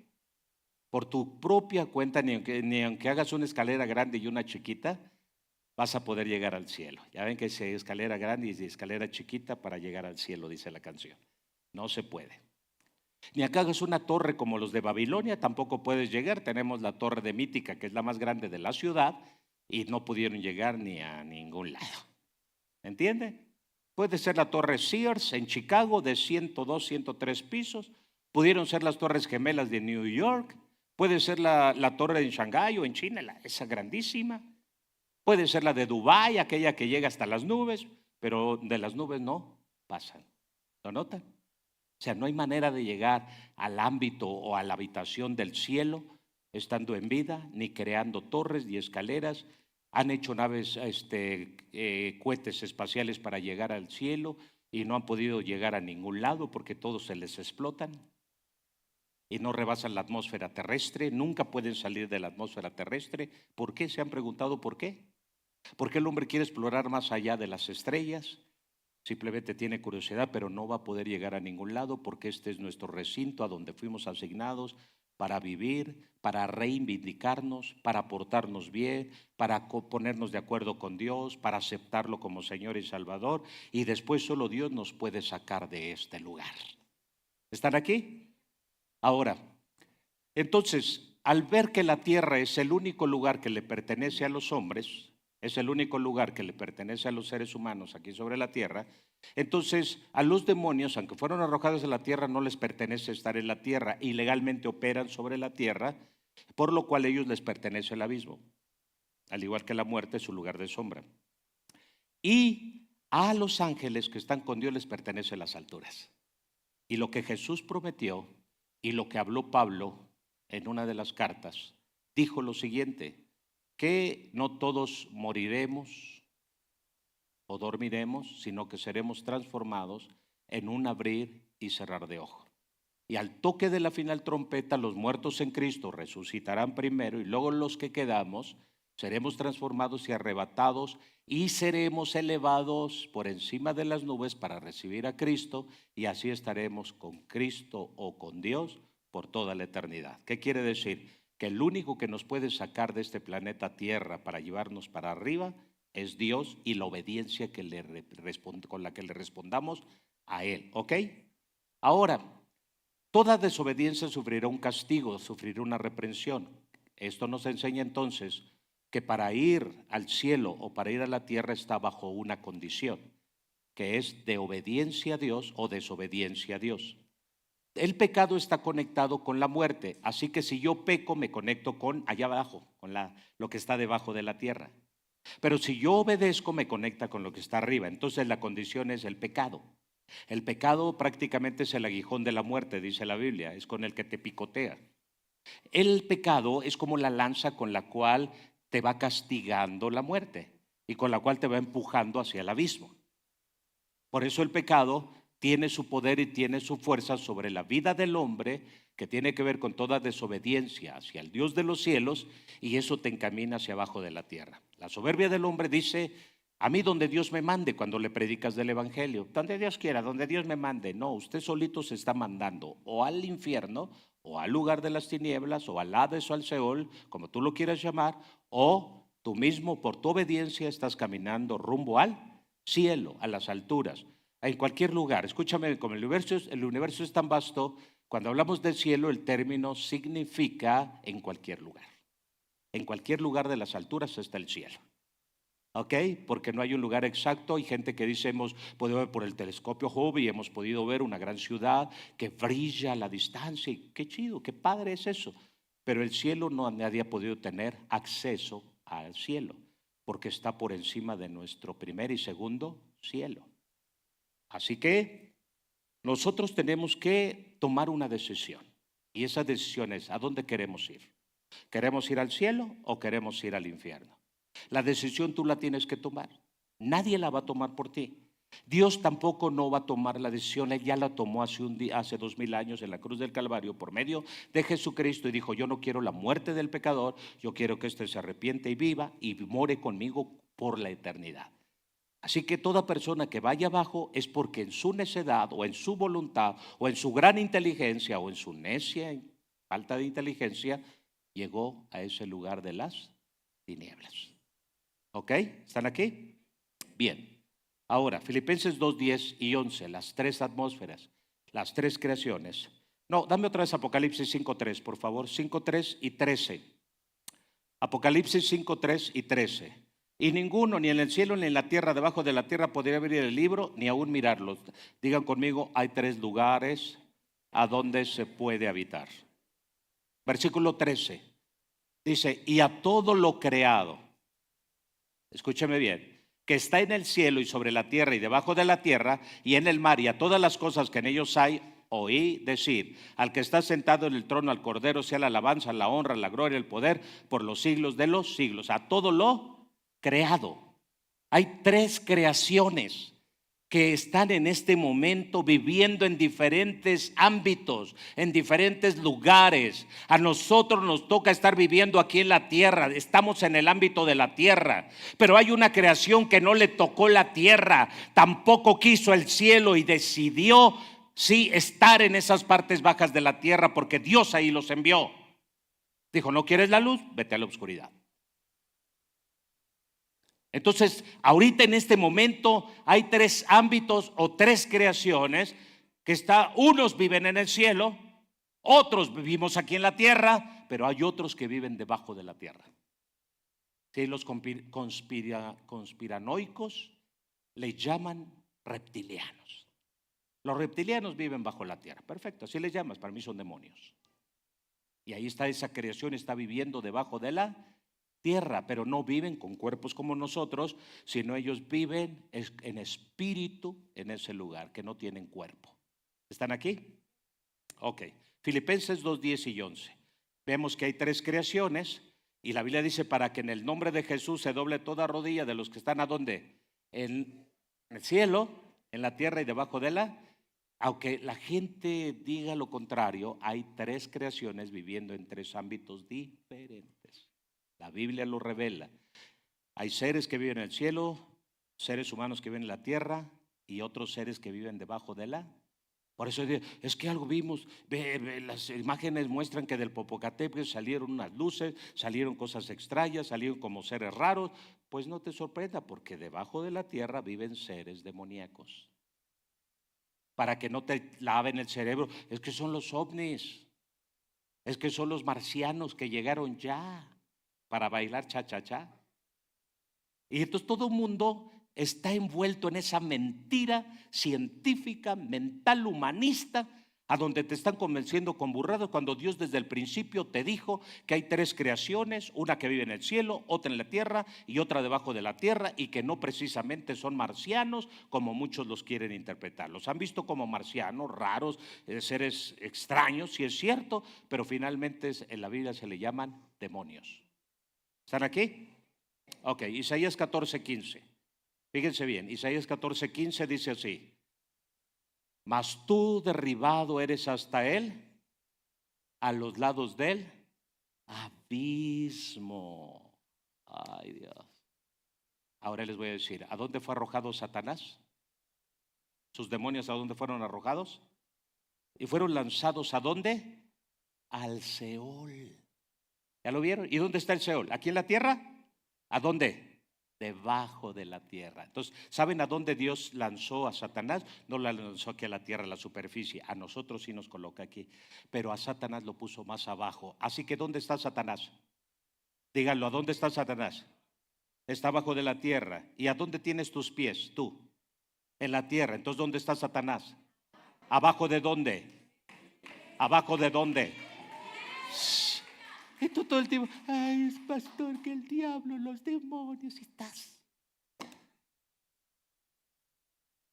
Por tu propia cuenta, ni aunque hagas una escalera grande y una chiquita, vas a poder llegar al cielo. Ya ven que es escalera grande y escalera chiquita para llegar al cielo, dice la canción. No se puede. Ni acá hagas una torre como los de Babilonia, tampoco puedes llegar. Tenemos la torre de Mítica, que es la más grande de la ciudad, y no pudieron llegar ni a ningún lado. ¿Entiende? Puede ser la torre Sears en Chicago de 102, 103 pisos. Pudieron ser las torres gemelas de New York. Puede ser la torre en Shanghái o en China, esa grandísima. Puede ser la de Dubái, aquella que llega hasta las nubes, pero de las nubes no pasan. ¿Lo notan? O sea, no hay manera de llegar al ámbito o a la habitación del cielo estando en vida, ni creando torres ni escaleras. Han hecho naves, cohetes espaciales para llegar al cielo y no han podido llegar a ningún lado porque todos se les explotan y no rebasan la atmósfera terrestre, nunca pueden salir de la atmósfera terrestre. ¿Por qué? ¿Se han preguntado por qué? ¿Por qué el hombre quiere explorar más allá de las estrellas? Simplemente tiene curiosidad, pero no va a poder llegar a ningún lado porque este es nuestro recinto a donde fuimos asignados para vivir, para reivindicarnos, para portarnos bien, para ponernos de acuerdo con Dios, para aceptarlo como Señor y Salvador, y después solo Dios nos puede sacar de este lugar. ¿Están aquí? Ahora, entonces, al ver que la tierra es el único lugar que le pertenece a los hombres, es el único lugar que le pertenece a los seres humanos aquí sobre la tierra, entonces a los demonios, aunque fueron arrojados a la tierra, no les pertenece estar en la tierra, ilegalmente operan sobre la tierra, por lo cual a ellos les pertenece el abismo, al igual que la muerte es su lugar de sombra. Y a los ángeles que están con Dios les pertenece las alturas. Y lo que Jesús prometió y lo que habló Pablo en una de las cartas, dijo lo siguiente: que no todos moriremos o dormiremos, sino que seremos transformados en un abrir y cerrar de ojos. Y al toque de la final trompeta, los muertos en Cristo resucitarán primero y luego los que quedamos seremos transformados y arrebatados y seremos elevados por encima de las nubes para recibir a Cristo, y así estaremos con Cristo o con Dios por toda la eternidad. ¿Qué quiere decir? Que el único que nos puede sacar de este planeta Tierra para llevarnos para arriba es Dios y la obediencia que con la que le respondamos a Él. ¿Ok? Ahora, toda desobediencia sufrirá un castigo, sufrirá una reprensión. Esto nos enseña entonces que para ir al cielo o para ir a la tierra está bajo una condición, que es de obediencia a Dios o desobediencia a Dios. El pecado está conectado con la muerte, así que si yo peco me conecto con allá abajo, con lo que está debajo de la tierra. Pero si yo obedezco me conecta con lo que está arriba. Entonces la condición es el pecado. El pecado prácticamente es el aguijón de la muerte, dice la Biblia, es con el que te picotea. El pecado es como la lanza con la cual te va castigando la muerte y con la cual te va empujando hacia el abismo. Por eso el pecado tiene su poder y tiene su fuerza sobre la vida del hombre, que tiene que ver con toda desobediencia hacia el Dios de los cielos, y eso te encamina hacia abajo de la tierra. La soberbia del hombre dice: a mí donde Dios me mande, cuando le predicas del evangelio, donde Dios quiera, donde Dios me mande. No, usted solito se está mandando o al infierno, o al lugar de las tinieblas, o al Hades o al Seol, como tú lo quieras llamar, o tú mismo por tu obediencia estás caminando rumbo al cielo, a las alturas, en cualquier lugar. Escúchame, como el universo es tan vasto, cuando hablamos del cielo, el término significa en cualquier lugar. En cualquier lugar de las alturas está el cielo. ¿Ok? Porque no hay un lugar exacto. Hay gente que dice: hemos podido ver por el telescopio Hubble y hemos podido ver una gran ciudad que brilla a la distancia. Y qué chido, qué padre es eso. Pero el cielo nadie ha podido tener acceso al cielo, porque está por encima de nuestro primer y segundo cielo. Así que nosotros tenemos que tomar una decisión. Y esa decisión es: ¿a dónde queremos ir? ¿Queremos ir al cielo o queremos ir al infierno? La decisión tú la tienes que tomar. Nadie la va a tomar por ti. Dios tampoco no va a tomar la decisión. Él ya la tomó hace 2000 años en la cruz del Calvario por medio de Jesucristo, y dijo: yo no quiero la muerte del pecador, yo quiero que éste se arrepiente y viva y more conmigo por la eternidad. Así que toda persona que vaya abajo es porque en su necedad o en su voluntad o en su gran inteligencia o en su necia falta de inteligencia llegó a ese lugar de las tinieblas. ¿Ok? ¿Están aquí? Bien. Ahora, Filipenses 2, 10 y 11, las tres atmósferas, las tres creaciones. No, dame otra vez Apocalipsis 5, 3, por favor. 5, 3 y 13. Apocalipsis 5, 3 y 13. Y ninguno, ni en el cielo, ni en la tierra, debajo de la tierra, podría abrir el libro, ni aún mirarlo. Digan conmigo: hay tres lugares a donde se puede habitar. Versículo 13. Dice: y a todo lo creado, escúcheme bien, que está en el cielo y sobre la tierra y debajo de la tierra y en el mar, y a todas las cosas que en ellos hay, oí decir: al que está sentado en el trono, al Cordero, sea la alabanza, la honra, la gloria, el poder, por los siglos de los siglos. A todo lo creado. Hay tres creaciones que están en este momento viviendo en diferentes ámbitos, en diferentes lugares. A nosotros nos toca estar viviendo aquí en la tierra, estamos en el ámbito de la tierra, pero hay una creación que no le tocó la tierra, tampoco quiso el cielo, y decidió sí estar en esas partes bajas de la tierra, porque Dios ahí los envió. Dijo: ¿no quieres la luz? Vete a la oscuridad. Entonces, ahorita en este momento hay tres ámbitos o tres creaciones que unos viven en el cielo, otros vivimos aquí en la tierra, pero hay otros que viven debajo de la tierra. Sí, los conspiranoicos le llaman reptilianos. Los reptilianos viven bajo la tierra. Perfecto, así les llamas, para mí son demonios. Y ahí está esa creación, está viviendo debajo de la tierra, pero no viven con cuerpos como nosotros, sino ellos viven en espíritu en ese lugar, que no tienen cuerpo. ¿Están aquí? Ok. Filipenses 2, 10 y 11. Vemos que hay tres creaciones y la Biblia dice: para que en el nombre de Jesús se doble toda rodilla de los que están ¿a dónde? En el cielo, en la tierra y debajo de la. Aunque la gente diga lo contrario, hay tres creaciones viviendo en tres ámbitos diferentes. La Biblia lo revela. Hay seres que viven en el cielo, seres humanos que viven en la tierra y otros seres que viven debajo de la. Por eso es que algo vimos, las imágenes muestran que del Popocatépetl salieron unas luces, salieron cosas extrañas, salieron como seres raros. Pues no te sorprenda, porque debajo de la tierra viven seres demoníacos. Para que no te laven el cerebro: es que son los ovnis, es que son los marcianos que llegaron ya. para bailar cha-cha-cha. Y entonces todo el mundo está envuelto en esa mentira científica, mental, humanista, a donde te están convenciendo con burradas, cuando Dios desde el principio te dijo que hay 3 creaciones, una que vive en el cielo, otra en la tierra y otra debajo de la tierra, y que no precisamente son marcianos como muchos los quieren interpretar. Los han visto como marcianos, raros, seres extraños, sí es cierto, pero finalmente en la Biblia se le llaman demonios. ¿Están aquí? Ok, Isaías 14:15. Fíjense bien, Isaías 14:15 dice así: mas tú derribado eres hasta él, a los lados del abismo. Ay, Dios. Ahora les voy a decir, ¿a dónde fue arrojado Satanás? ¿Sus demonios a dónde fueron arrojados? ¿Y fueron lanzados a dónde? Al Seol. ¿Ya lo vieron? ¿Y dónde está el Seol? ¿Aquí en la tierra? ¿A dónde? Debajo de la tierra. Entonces, ¿saben a dónde Dios lanzó a Satanás? No la lanzó aquí a la tierra, a la superficie. A nosotros sí nos coloca aquí, pero a Satanás lo puso más abajo. Así que ¿dónde está Satanás? Díganlo, ¿a dónde está Satanás? Está abajo de la tierra. ¿Y a dónde tienes tus pies? Tú. En la tierra. Entonces, ¿dónde está Satanás? ¿Abajo de dónde? ¿Abajo de dónde? Y tú todo el tiempo, ay, es pastor, que el diablo, los demonios, y estás.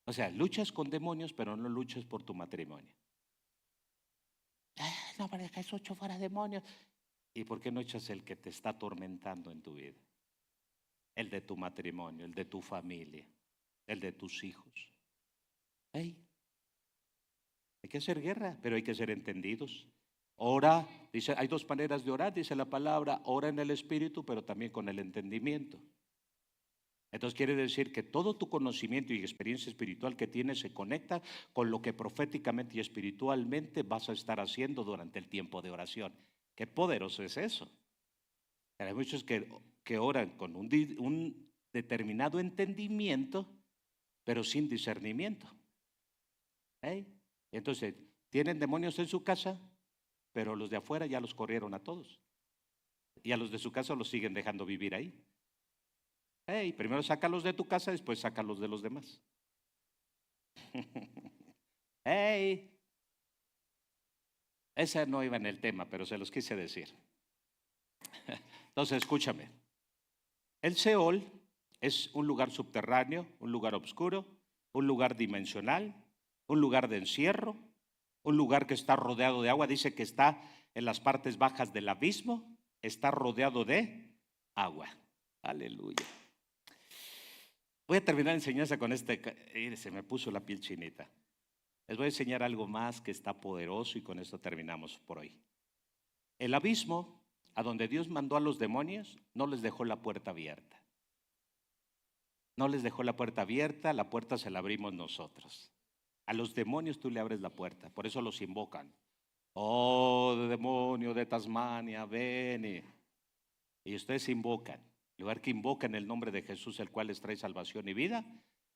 O sea, luchas con demonios, pero no luchas por tu matrimonio. No, para que eso echo fuera demonios. ¿Y por qué no echas el que te está atormentando en tu vida? El de tu matrimonio, el de tu familia, el de tus hijos. Hey, hay que hacer guerra, pero hay que ser entendidos. Ora, dice, hay 2 maneras de orar, dice la palabra, ora en el espíritu, pero también con el entendimiento. Entonces quiere decir que todo tu conocimiento y experiencia espiritual que tienes se conecta con lo que proféticamente y espiritualmente vas a estar haciendo durante el tiempo de oración. Qué poderoso es eso. Hay muchos que oran con un determinado entendimiento, pero sin discernimiento. Entonces, tienen demonios en su casa, pero los de afuera ya los corrieron a todos. Y a los de su casa los siguen dejando vivir ahí. Primero sácalos de tu casa, después sácalos de los demás. Ese no iba en el tema, pero se los quise decir. Entonces, escúchame. El Seol es un lugar subterráneo, un lugar oscuro, un lugar dimensional, un lugar de encierro, un lugar que está rodeado de agua. Dice que está en las partes bajas del abismo, está rodeado de agua. Aleluya. Voy a terminar la enseñanza con se me puso la piel chinita. Les voy a enseñar algo más que está poderoso y con esto terminamos por hoy. El abismo, a donde Dios mandó a los demonios, no les dejó la puerta abierta. No les dejó la puerta abierta, la puerta se la abrimos nosotros. A los demonios tú le abres la puerta, por eso los invocan. Oh, demonio de Tasmania, ven. Y ustedes invocan. En lugar que invocan el nombre de Jesús, el cual les trae salvación y vida,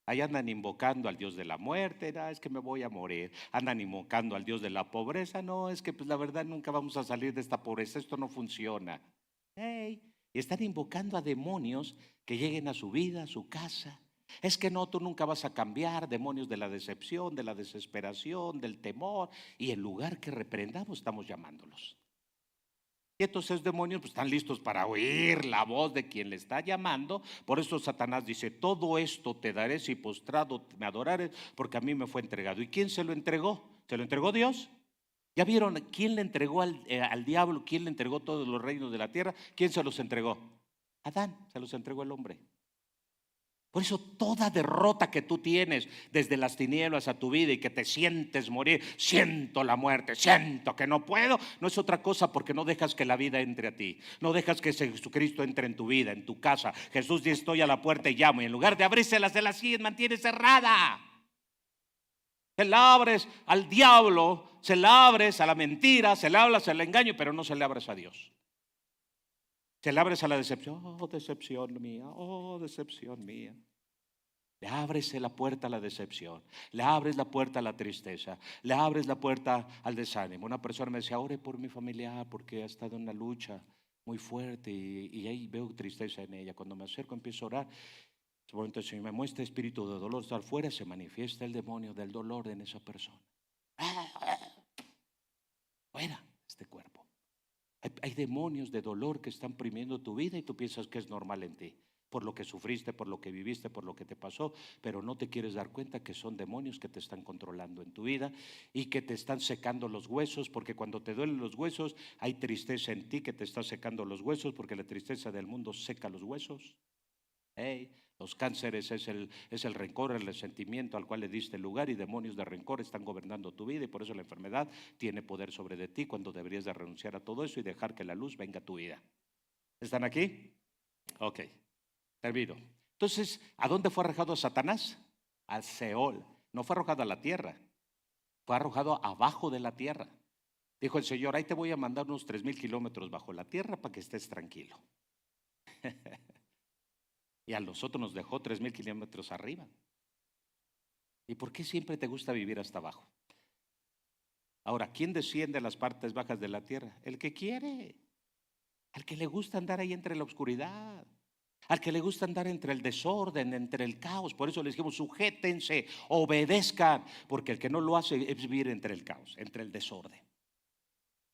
ahí andan invocando al Dios de la muerte. No, es que me voy a morir. Andan invocando al Dios de la pobreza. No, es que pues la verdad nunca vamos a salir de esta pobreza, esto no funciona. Y están invocando a demonios que lleguen a su vida, a su casa. Es que no, tú nunca vas a cambiar, demonios de la decepción, de la desesperación, del temor. Y en lugar que reprendamos, estamos llamándolos. Y estos demonios pues, están listos para oír la voz de quien le está llamando. Por eso Satanás dice, todo esto te daré si postrado me adorares, porque a mí me fue entregado. ¿Y quién se lo entregó? ¿Se lo entregó Dios? ¿Ya vieron quién le entregó al diablo? ¿Quién le entregó todos los reinos de la tierra? ¿Quién se los entregó? Adán, se los entregó el hombre. Por eso toda derrota que tú tienes desde las tinieblas a tu vida y que te sientes morir, siento la muerte, siento que no puedo, no es otra cosa porque no dejas que la vida entre a ti, no dejas que Jesucristo entre en tu vida, en tu casa. Jesús dice, estoy a la puerta y llamo, y en lugar de abrírselas de las 100, mantiene cerrada. Se la abres al diablo, se la abres a la mentira, se la abres al engaño, pero no se le abres a Dios. Se le abres a la decepción. Oh, decepción mía, oh, decepción mía. Le abres la puerta a la decepción, le abres la puerta a la tristeza, le abres la puerta al desánimo. Una persona me decía, ore por mi familiar porque ha estado en una lucha muy fuerte y ahí veo tristeza en ella. Cuando me acerco empiezo a orar. En ese momento el Señor me muestra espíritu de dolor, está afuera, se manifiesta el demonio del dolor en esa persona. Fuera este cuerpo. Hay demonios de dolor que están oprimiendo tu vida y tú piensas que es normal en ti, por lo que sufriste, por lo que viviste, por lo que te pasó, pero no te quieres dar cuenta que son demonios que te están controlando en tu vida y que te están secando los huesos, porque cuando te duelen los huesos hay tristeza en ti que te está secando los huesos, porque la tristeza del mundo seca los huesos. Los cánceres es el rencor, el resentimiento al cual le diste lugar, y demonios de rencor están gobernando tu vida, y por eso la enfermedad tiene poder sobre de ti, cuando deberías de renunciar a todo eso y dejar que la luz venga a tu vida. ¿Están aquí? Ok, termino. Entonces, ¿a dónde fue arrojado Satanás? Al Seol. No fue arrojado a la tierra, fue arrojado abajo de la tierra. Dijo el Señor: ahí te voy a mandar unos 3,000 kilómetros bajo la tierra para que estés tranquilo. Y a nosotros nos dejó 3,000 kilómetros arriba. ¿Y por qué siempre te gusta vivir hasta abajo? Ahora, ¿quién desciende a las partes bajas de la tierra? El que quiere, al que le gusta andar ahí entre la oscuridad, al que le gusta andar entre el desorden, entre el caos. Por eso les dijimos: sujétense, obedezcan, porque el que no lo hace es vivir entre el caos, entre el desorden.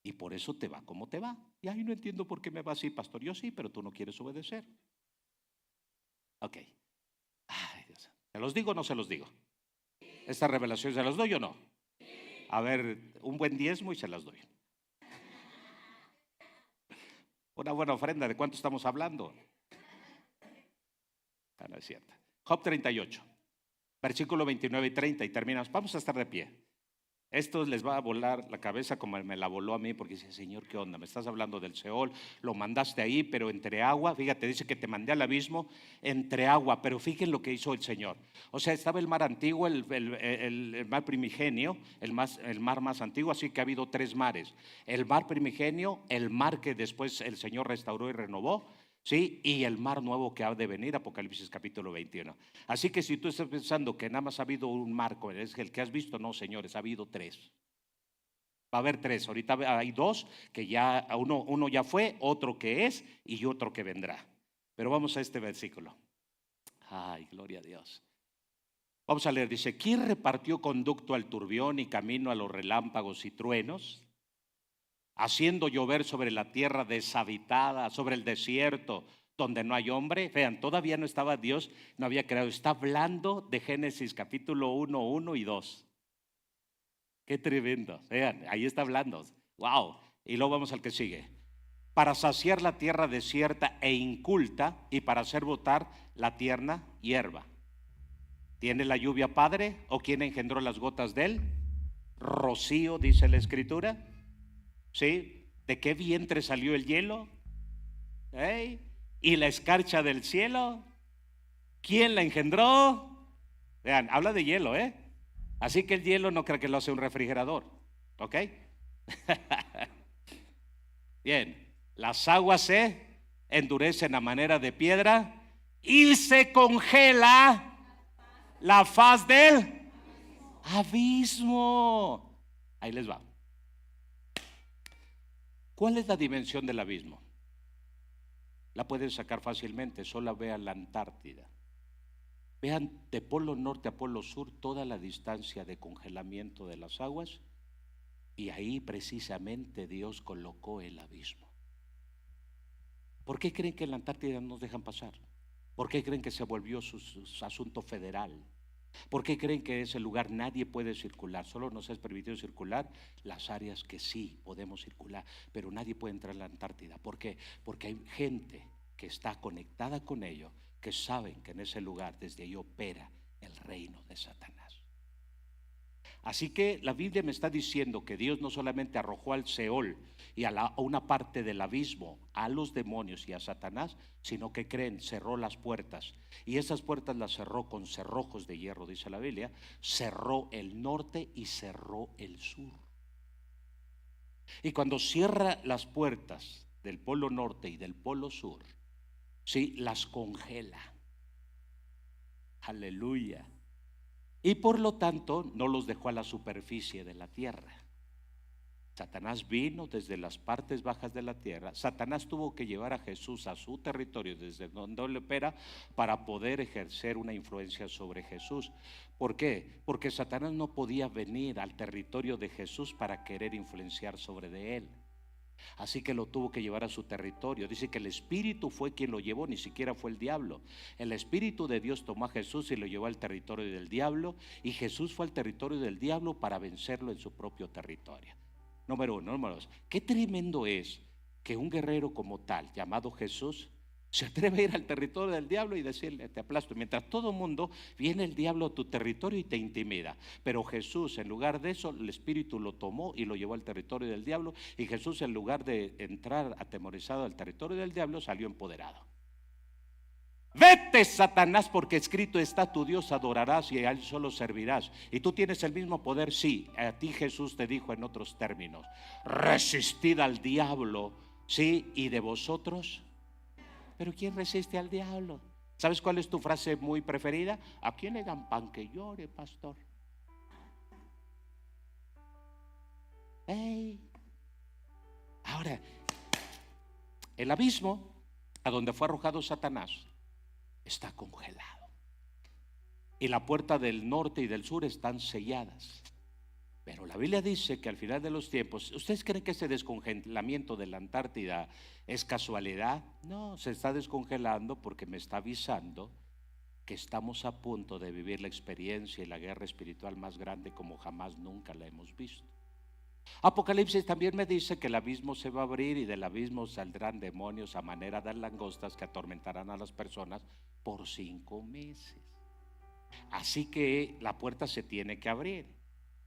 Y por eso te va como te va. Y ahí no entiendo por qué me va así, pastor. Yo sí, pero tú no quieres obedecer. Ok. Ay, Dios. ¿Se los digo o no se los digo? ¿Esta revelación se las doy o no? A ver, un buen diezmo y se las doy. Una buena ofrenda, ¿de cuánto estamos hablando? No es cierto. Job 38, versículo 29 y 30, y terminamos. Vamos a estar de pie. Esto les va a volar la cabeza como me la voló a mí, porque dice: Señor, ¿qué onda? Me estás hablando del Seol, lo mandaste ahí, pero entre agua. Fíjate, dice que te mandé al abismo entre agua, pero fíjense lo que hizo el Señor. O sea, estaba el mar antiguo, el mar primigenio, el mar más antiguo, así que ha habido 3 mares. El mar primigenio, el mar que después el Señor restauró y renovó, ¿sí? Y el mar nuevo que ha de venir, Apocalipsis capítulo 21. Así que si tú estás pensando que nada más ha habido un marco, es el que has visto, no, señores, ha habido 3. Va a haber 3. Ahorita hay 2 que ya, uno ya fue, otro que es y otro que vendrá. Pero vamos a este versículo. Ay, gloria a Dios. Vamos a leer, dice: ¿quién repartió conducto al turbión y camino a los relámpagos y truenos? Haciendo llover sobre la tierra deshabitada, sobre el desierto donde no hay hombre. Vean, todavía no estaba Dios, no había creado. Está hablando de Génesis capítulo 1, 1 y 2. Qué tremendo. Vean, ahí está hablando. Wow. Y luego vamos al que sigue. Para saciar la tierra desierta e inculta, y para hacer brotar la tierna hierba. ¿Tiene la lluvia padre? ¿O quién engendró las gotas de él? Rocío, dice la escritura. ¿Sí? ¿De qué vientre salió el hielo? ¿Y la escarcha del cielo? ¿Quién la engendró? Vean, habla de hielo, Así que el hielo no creo que lo hace un refrigerador, ¿ok? Bien, las aguas se endurecen a manera de piedra y se congela la faz del abismo. Ahí les va. ¿Cuál es la dimensión del abismo? La pueden sacar fácilmente, solo vean la Antártida. Vean de polo norte a polo sur toda la distancia de congelamiento de las aguas, y ahí precisamente Dios colocó el abismo. ¿Por qué creen que en la Antártida no nos dejan pasar? ¿Por qué creen que se volvió su asunto federal? ¿Por qué creen que en ese lugar nadie puede circular? Solo nos es permitido circular las áreas que sí podemos circular, pero nadie puede entrar a la Antártida. ¿Por qué? Porque hay gente que está conectada con ello, que saben que en ese lugar desde ahí opera el reino de Satanás. Así que la Biblia me está diciendo que Dios no solamente arrojó al Seol y a una parte del abismo a los demonios y a Satanás, sino que creen, cerró las puertas, y esas puertas las cerró con cerrojos de hierro, dice la Biblia. Cerró el norte y cerró el sur. Y cuando cierra las puertas del polo norte y del polo sur, sí, las congela. Aleluya. Y por lo tanto no los dejó a la superficie de la tierra. Satanás vino desde las partes bajas de la tierra. Satanás tuvo que llevar a Jesús a su territorio desde donde él opera para poder ejercer una influencia sobre Jesús. ¿Por qué? Porque Satanás no podía venir al territorio de Jesús para querer influenciar sobre de él. Así que lo tuvo que llevar a su territorio. Dice que el Espíritu fue quien lo llevó, ni siquiera fue el diablo. El Espíritu de Dios tomó a Jesús y lo llevó al territorio del diablo, y Jesús fue al territorio del diablo para vencerlo en su propio territorio. Número uno. Número dos, qué tremendo es que un guerrero como tal, llamado Jesús, se atreve a ir al territorio del diablo y decirle: te aplasto. Mientras todo el mundo, viene el diablo a tu territorio y te intimida. Pero Jesús, en lugar de eso, el Espíritu lo tomó y lo llevó al territorio del diablo. Y Jesús, en lugar de entrar atemorizado al territorio del diablo, salió empoderado. Vete, Satanás, porque escrito está: tu Dios adorarás y a él solo servirás. Y tú tienes el mismo poder. Sí, a ti Jesús te dijo en otros términos: resistid al diablo, sí, y de vosotros. Pero ¿quién resiste al diablo? ¿Sabes cuál es tu frase muy preferida? ¿A quién le dan pan que llore, pastor? ¡Ey! Ahora, el abismo a donde fue arrojado Satanás está congelado, y la puerta del norte y del sur están selladas. Pero la Biblia dice que al final de los tiempos, ¿ustedes creen que ese descongelamiento de la Antártida es casualidad? No, se está descongelando porque me está avisando que estamos a punto de vivir la experiencia y la guerra espiritual más grande como jamás nunca la hemos visto. Apocalipsis también me dice que el abismo se va a abrir y del abismo saldrán demonios a manera de langostas que atormentarán a las personas por 5 meses. Así que la puerta se tiene que abrir.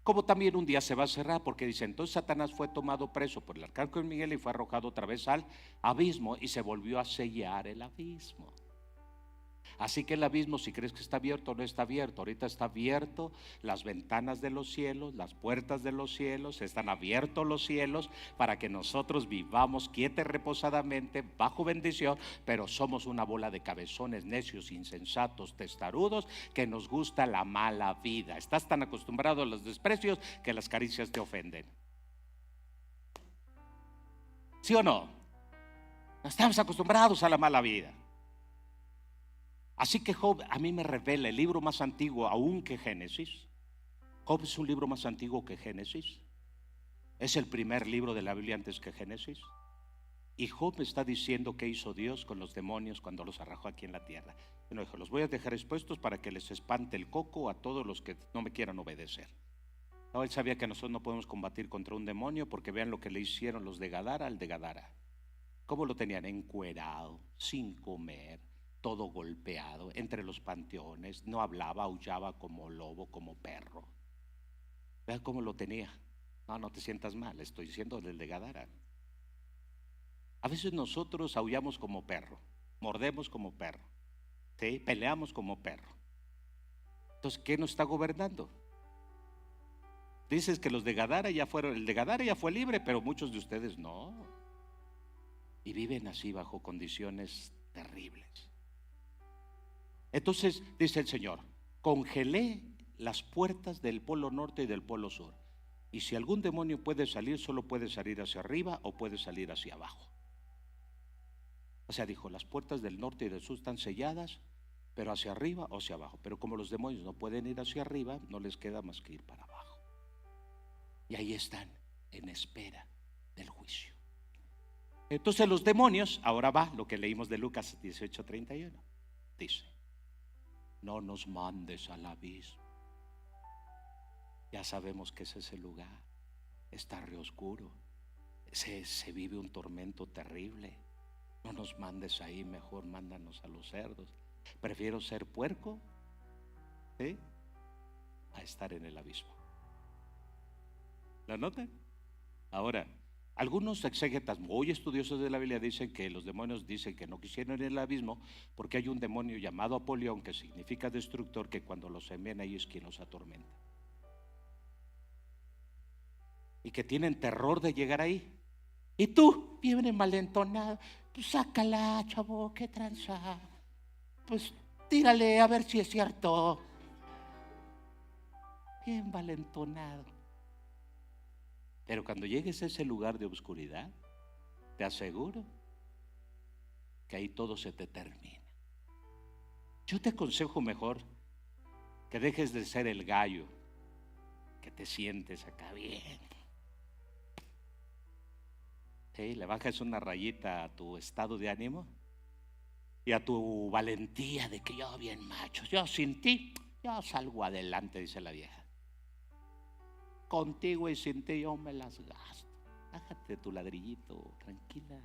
Como también un día se va a cerrar, porque dice: entonces Satanás fue tomado preso por el arcángel Miguel y fue arrojado otra vez al abismo, y se volvió a sellar el abismo. Así que el abismo, si crees que está abierto, no está abierto. Ahorita está abierto las ventanas de los cielos, las puertas de los cielos, están abiertos los cielos para que nosotros vivamos quieta y reposadamente bajo bendición. Pero somos una bola de cabezones, necios, insensatos, testarudos, que nos gusta la mala vida. Estás tan acostumbrado a los desprecios que las caricias te ofenden. ¿Sí o no? Estamos acostumbrados a la mala vida. Así que Job a mí me revela el libro más antiguo aún que Génesis. Job es un libro más antiguo que Génesis. Es el primer libro de la Biblia antes que Génesis. Y Job está diciendo qué hizo Dios con los demonios cuando los arrojó aquí en la tierra. Bueno, dijo: los voy a dejar expuestos para que les espante el coco a todos los que no me quieran obedecer. No, él sabía que nosotros no podemos combatir contra un demonio, porque vean lo que le hicieron los de Gadara al de Gadara. ¿Cómo lo tenían? Encuerado, sin comer, todo golpeado, entre los panteones, no hablaba, aullaba como lobo, como perro. Vean cómo lo tenía. No, no te sientas mal, estoy diciendo del de Gadara. A veces nosotros aullamos como perro, mordemos como perro, ¿sí? Peleamos como perro. Entonces, ¿qué nos está gobernando? Dices que los de Gadara ya fueron, el de Gadara ya fue libre, pero muchos de ustedes no. Y viven así bajo condiciones terribles. Entonces dice el Señor: congelé las puertas del polo norte y del polo sur, y si algún demonio puede salir, solo puede salir hacia arriba o puede salir hacia abajo. O sea, dijo: las puertas del norte y del sur están selladas, pero hacia arriba o hacia abajo. Pero como los demonios no pueden ir hacia arriba, no les queda más que ir para abajo. Y ahí están, en espera del juicio. Entonces los demonios, ahora va lo que leímos de Lucas 18:31. Dice: no nos mandes al abismo. Ya sabemos que ese es el lugar. Está re oscuro. Se vive un tormento terrible. No nos mandes ahí, mejor mándanos a los cerdos. Prefiero ser puerco, ¿sí?, a estar en el abismo. ¿Lo notan? Ahora, algunos exégetas muy estudiosos de la Biblia dicen que los demonios dicen que no quisieron ir al abismo porque hay un demonio llamado Apolión, que significa destructor, que cuando los envían ahí es quien los atormenta. Y que tienen terror de llegar ahí. Y tú, bien envalentonado, pues sácala, chavo, qué tranza. Pues tírale a ver si es cierto. Bien envalentonado. Pero cuando llegues a ese lugar de oscuridad, te aseguro que ahí todo se te termina. Yo te aconsejo mejor que dejes de ser el gallo, que te sientes acá bien. Sí, le bajas una rayita a tu estado de ánimo y a tu valentía de que yo bien macho, yo sin ti, yo salgo adelante, dice la vieja. Contigo y sin ti yo me las gasto. Bájate tu ladrillito, tranquila.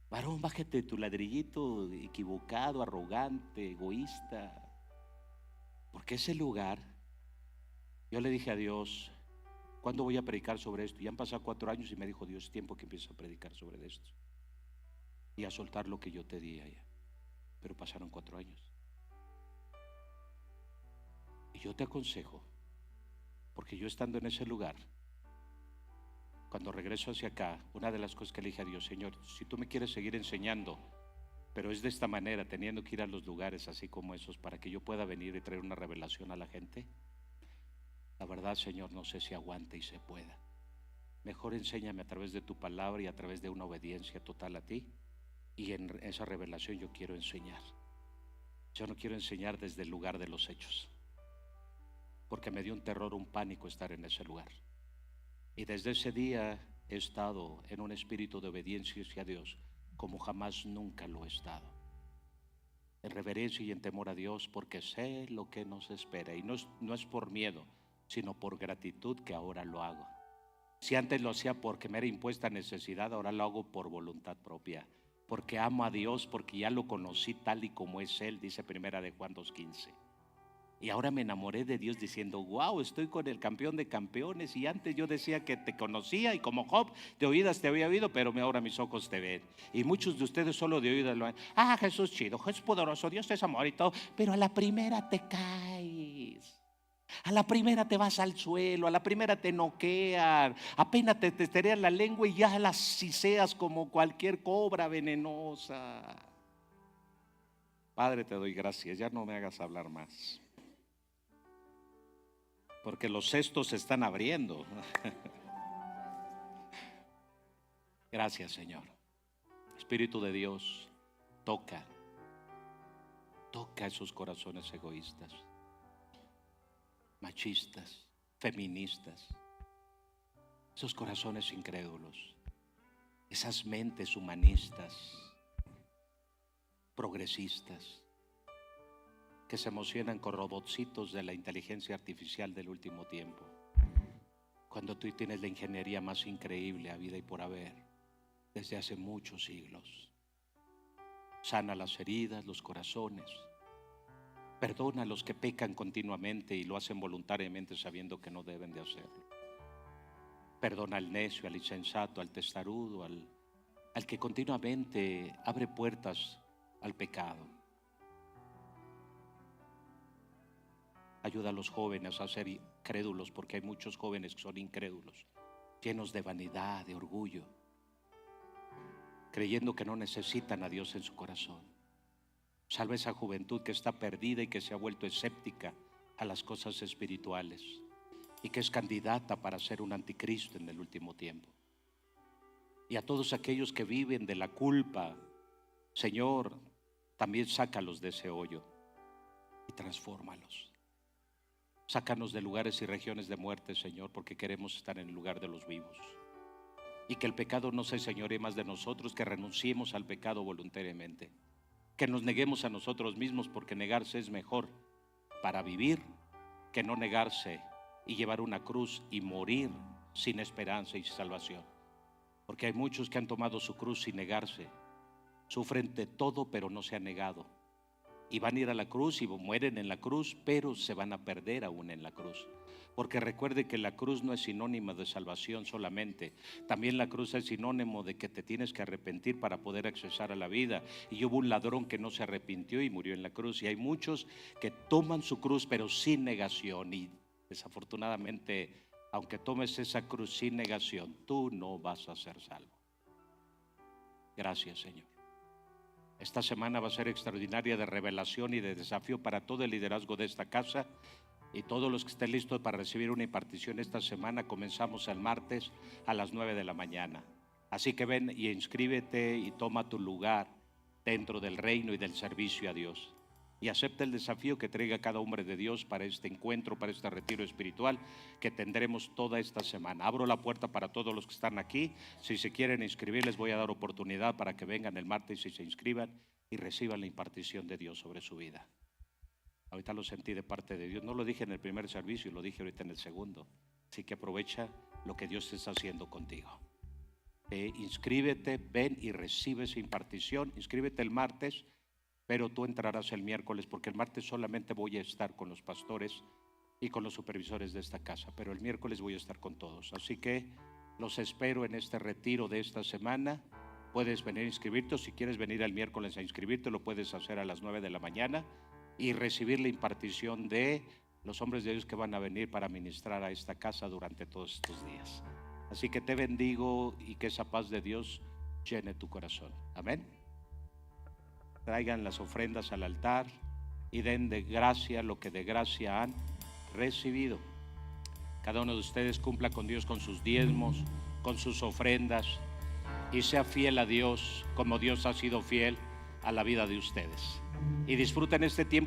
Varón, bájate tu ladrillito equivocado, arrogante, egoísta. Porque ese lugar, yo le dije a Dios, ¿cuándo voy a predicar sobre esto? Ya han pasado 4 años y me dijo Dios, es tiempo que empieces a predicar sobre esto y a soltar lo que yo te di allá. Pero pasaron 4 años. Y yo te aconsejo, porque yo estando en ese lugar, cuando regreso hacia acá, una de las cosas que le dije a Dios, Señor, si tú me quieres seguir enseñando, pero es de esta manera, teniendo que ir a los lugares así como esos, para que yo pueda venir y traer una revelación a la gente, la verdad, Señor, no sé si aguante y se pueda. Mejor enséñame a través de tu palabra y a través de una obediencia total a ti. Y en esa revelación yo quiero enseñar. Yo no quiero enseñar desde el lugar de los hechos, porque me dio un terror, un pánico estar en ese lugar. Y desde ese día he estado en un espíritu de obediencia hacia Dios como jamás nunca lo he estado. En reverencia y en temor a Dios, porque sé lo que nos espera. Y no es por miedo, sino por gratitud que ahora lo hago. Si antes lo hacía porque me era impuesta necesidad, ahora lo hago por voluntad propia. Porque amo a Dios, porque ya lo conocí tal y como es Él, dice primera de Juan 2:15. Y ahora me enamoré de Dios diciendo, wow, estoy con el campeón de campeones. Y antes yo decía que te conocía y como Job, de oídas te había oído, pero ahora mis ojos te ven. Y muchos de ustedes solo de oídas lo ven. Ah, Jesús chido, Jesús poderoso, Dios es amor y todo. Pero a la primera te caes. A la primera te vas al suelo, a la primera te noquean, apenas te testerean la lengua y ya las siseas como cualquier cobra venenosa. Padre, te doy gracias, ya no me hagas hablar más, porque los cestos se están abriendo. Gracias, Señor. Espíritu de Dios, toca esos corazones egoístas, machistas, feministas, esos corazones incrédulos, esas mentes humanistas, progresistas, que se emocionan con robotcitos de la inteligencia artificial del último tiempo, cuando tú tienes la ingeniería más increíble a vida y por haber desde hace muchos siglos. Sana las heridas, los corazones, perdona a los que pecan continuamente y lo hacen voluntariamente sabiendo que no deben de hacerlo. Perdona al necio, al insensato, al testarudo, al que continuamente abre puertas al pecado. Ayuda a los jóvenes a ser crédulos, porque hay muchos jóvenes que son incrédulos, llenos de vanidad, de orgullo, creyendo que no necesitan a Dios en su corazón. Salva esa juventud que está perdida y que se ha vuelto escéptica a las cosas espirituales y que es candidata para ser un anticristo en el último tiempo. Y a todos aquellos que viven de la culpa, Señor, también sácalos de ese hoyo y transfórmalos. Sácanos de lugares y regiones de muerte, Señor, porque queremos estar en el lugar de los vivos. Y que el pecado no se enseñoree más de nosotros, que renunciemos al pecado voluntariamente. Que nos neguemos a nosotros mismos, porque negarse es mejor para vivir que no negarse y llevar una cruz y morir sin esperanza y salvación. Porque hay muchos que han tomado su cruz sin negarse. Sufren de todo, pero no se han negado. Y van a ir a la cruz y mueren en la cruz, pero se van a perder aún en la cruz. Porque recuerde que la cruz no es sinónimo de salvación solamente. También la cruz es sinónimo de que te tienes que arrepentir para poder accesar a la vida. Y hubo un ladrón que no se arrepintió y murió en la cruz. Y hay muchos que toman su cruz pero sin negación. Y desafortunadamente, aunque tomes esa cruz sin negación, tú no vas a ser salvo. Gracias, Señor. Esta semana va a ser extraordinaria de revelación y de desafío para todo el liderazgo de esta casa. Y todos los que estén listos para recibir una impartición esta semana, comenzamos el martes a las 9 de la mañana. Así que ven y inscríbete y toma tu lugar dentro del reino y del servicio a Dios. Y acepta el desafío que traiga cada hombre de Dios para este encuentro, para este retiro espiritual que tendremos toda esta semana. Abro la puerta para todos los que están aquí. Si se quieren inscribir, les voy a dar oportunidad para que vengan el martes y se inscriban y reciban la impartición de Dios sobre su vida. Ahorita lo sentí de parte de Dios. No lo dije en el primer servicio, lo dije ahorita en el segundo. Así que aprovecha lo que Dios está haciendo contigo. Inscríbete, ven y recibe esa impartición. Inscríbete el martes, pero tú entrarás el miércoles, porque el martes solamente voy a estar con los pastores y con los supervisores de esta casa, pero el miércoles voy a estar con todos. Así que los espero en este retiro de esta semana. Puedes venir a inscribirte, o si quieres venir el miércoles a inscribirte, lo puedes hacer a las 9 de la mañana y recibir la impartición de los hombres de Dios que van a venir para ministrar a esta casa durante todos estos días. Así que te bendigo y que esa paz de Dios llene tu corazón. Amén. Traigan las ofrendas al altar y den de gracia lo que de gracia han recibido. Cada uno de ustedes cumpla con Dios con sus diezmos, con sus ofrendas, y sea fiel a Dios como Dios ha sido fiel a la vida de ustedes. Y disfruten este tiempo.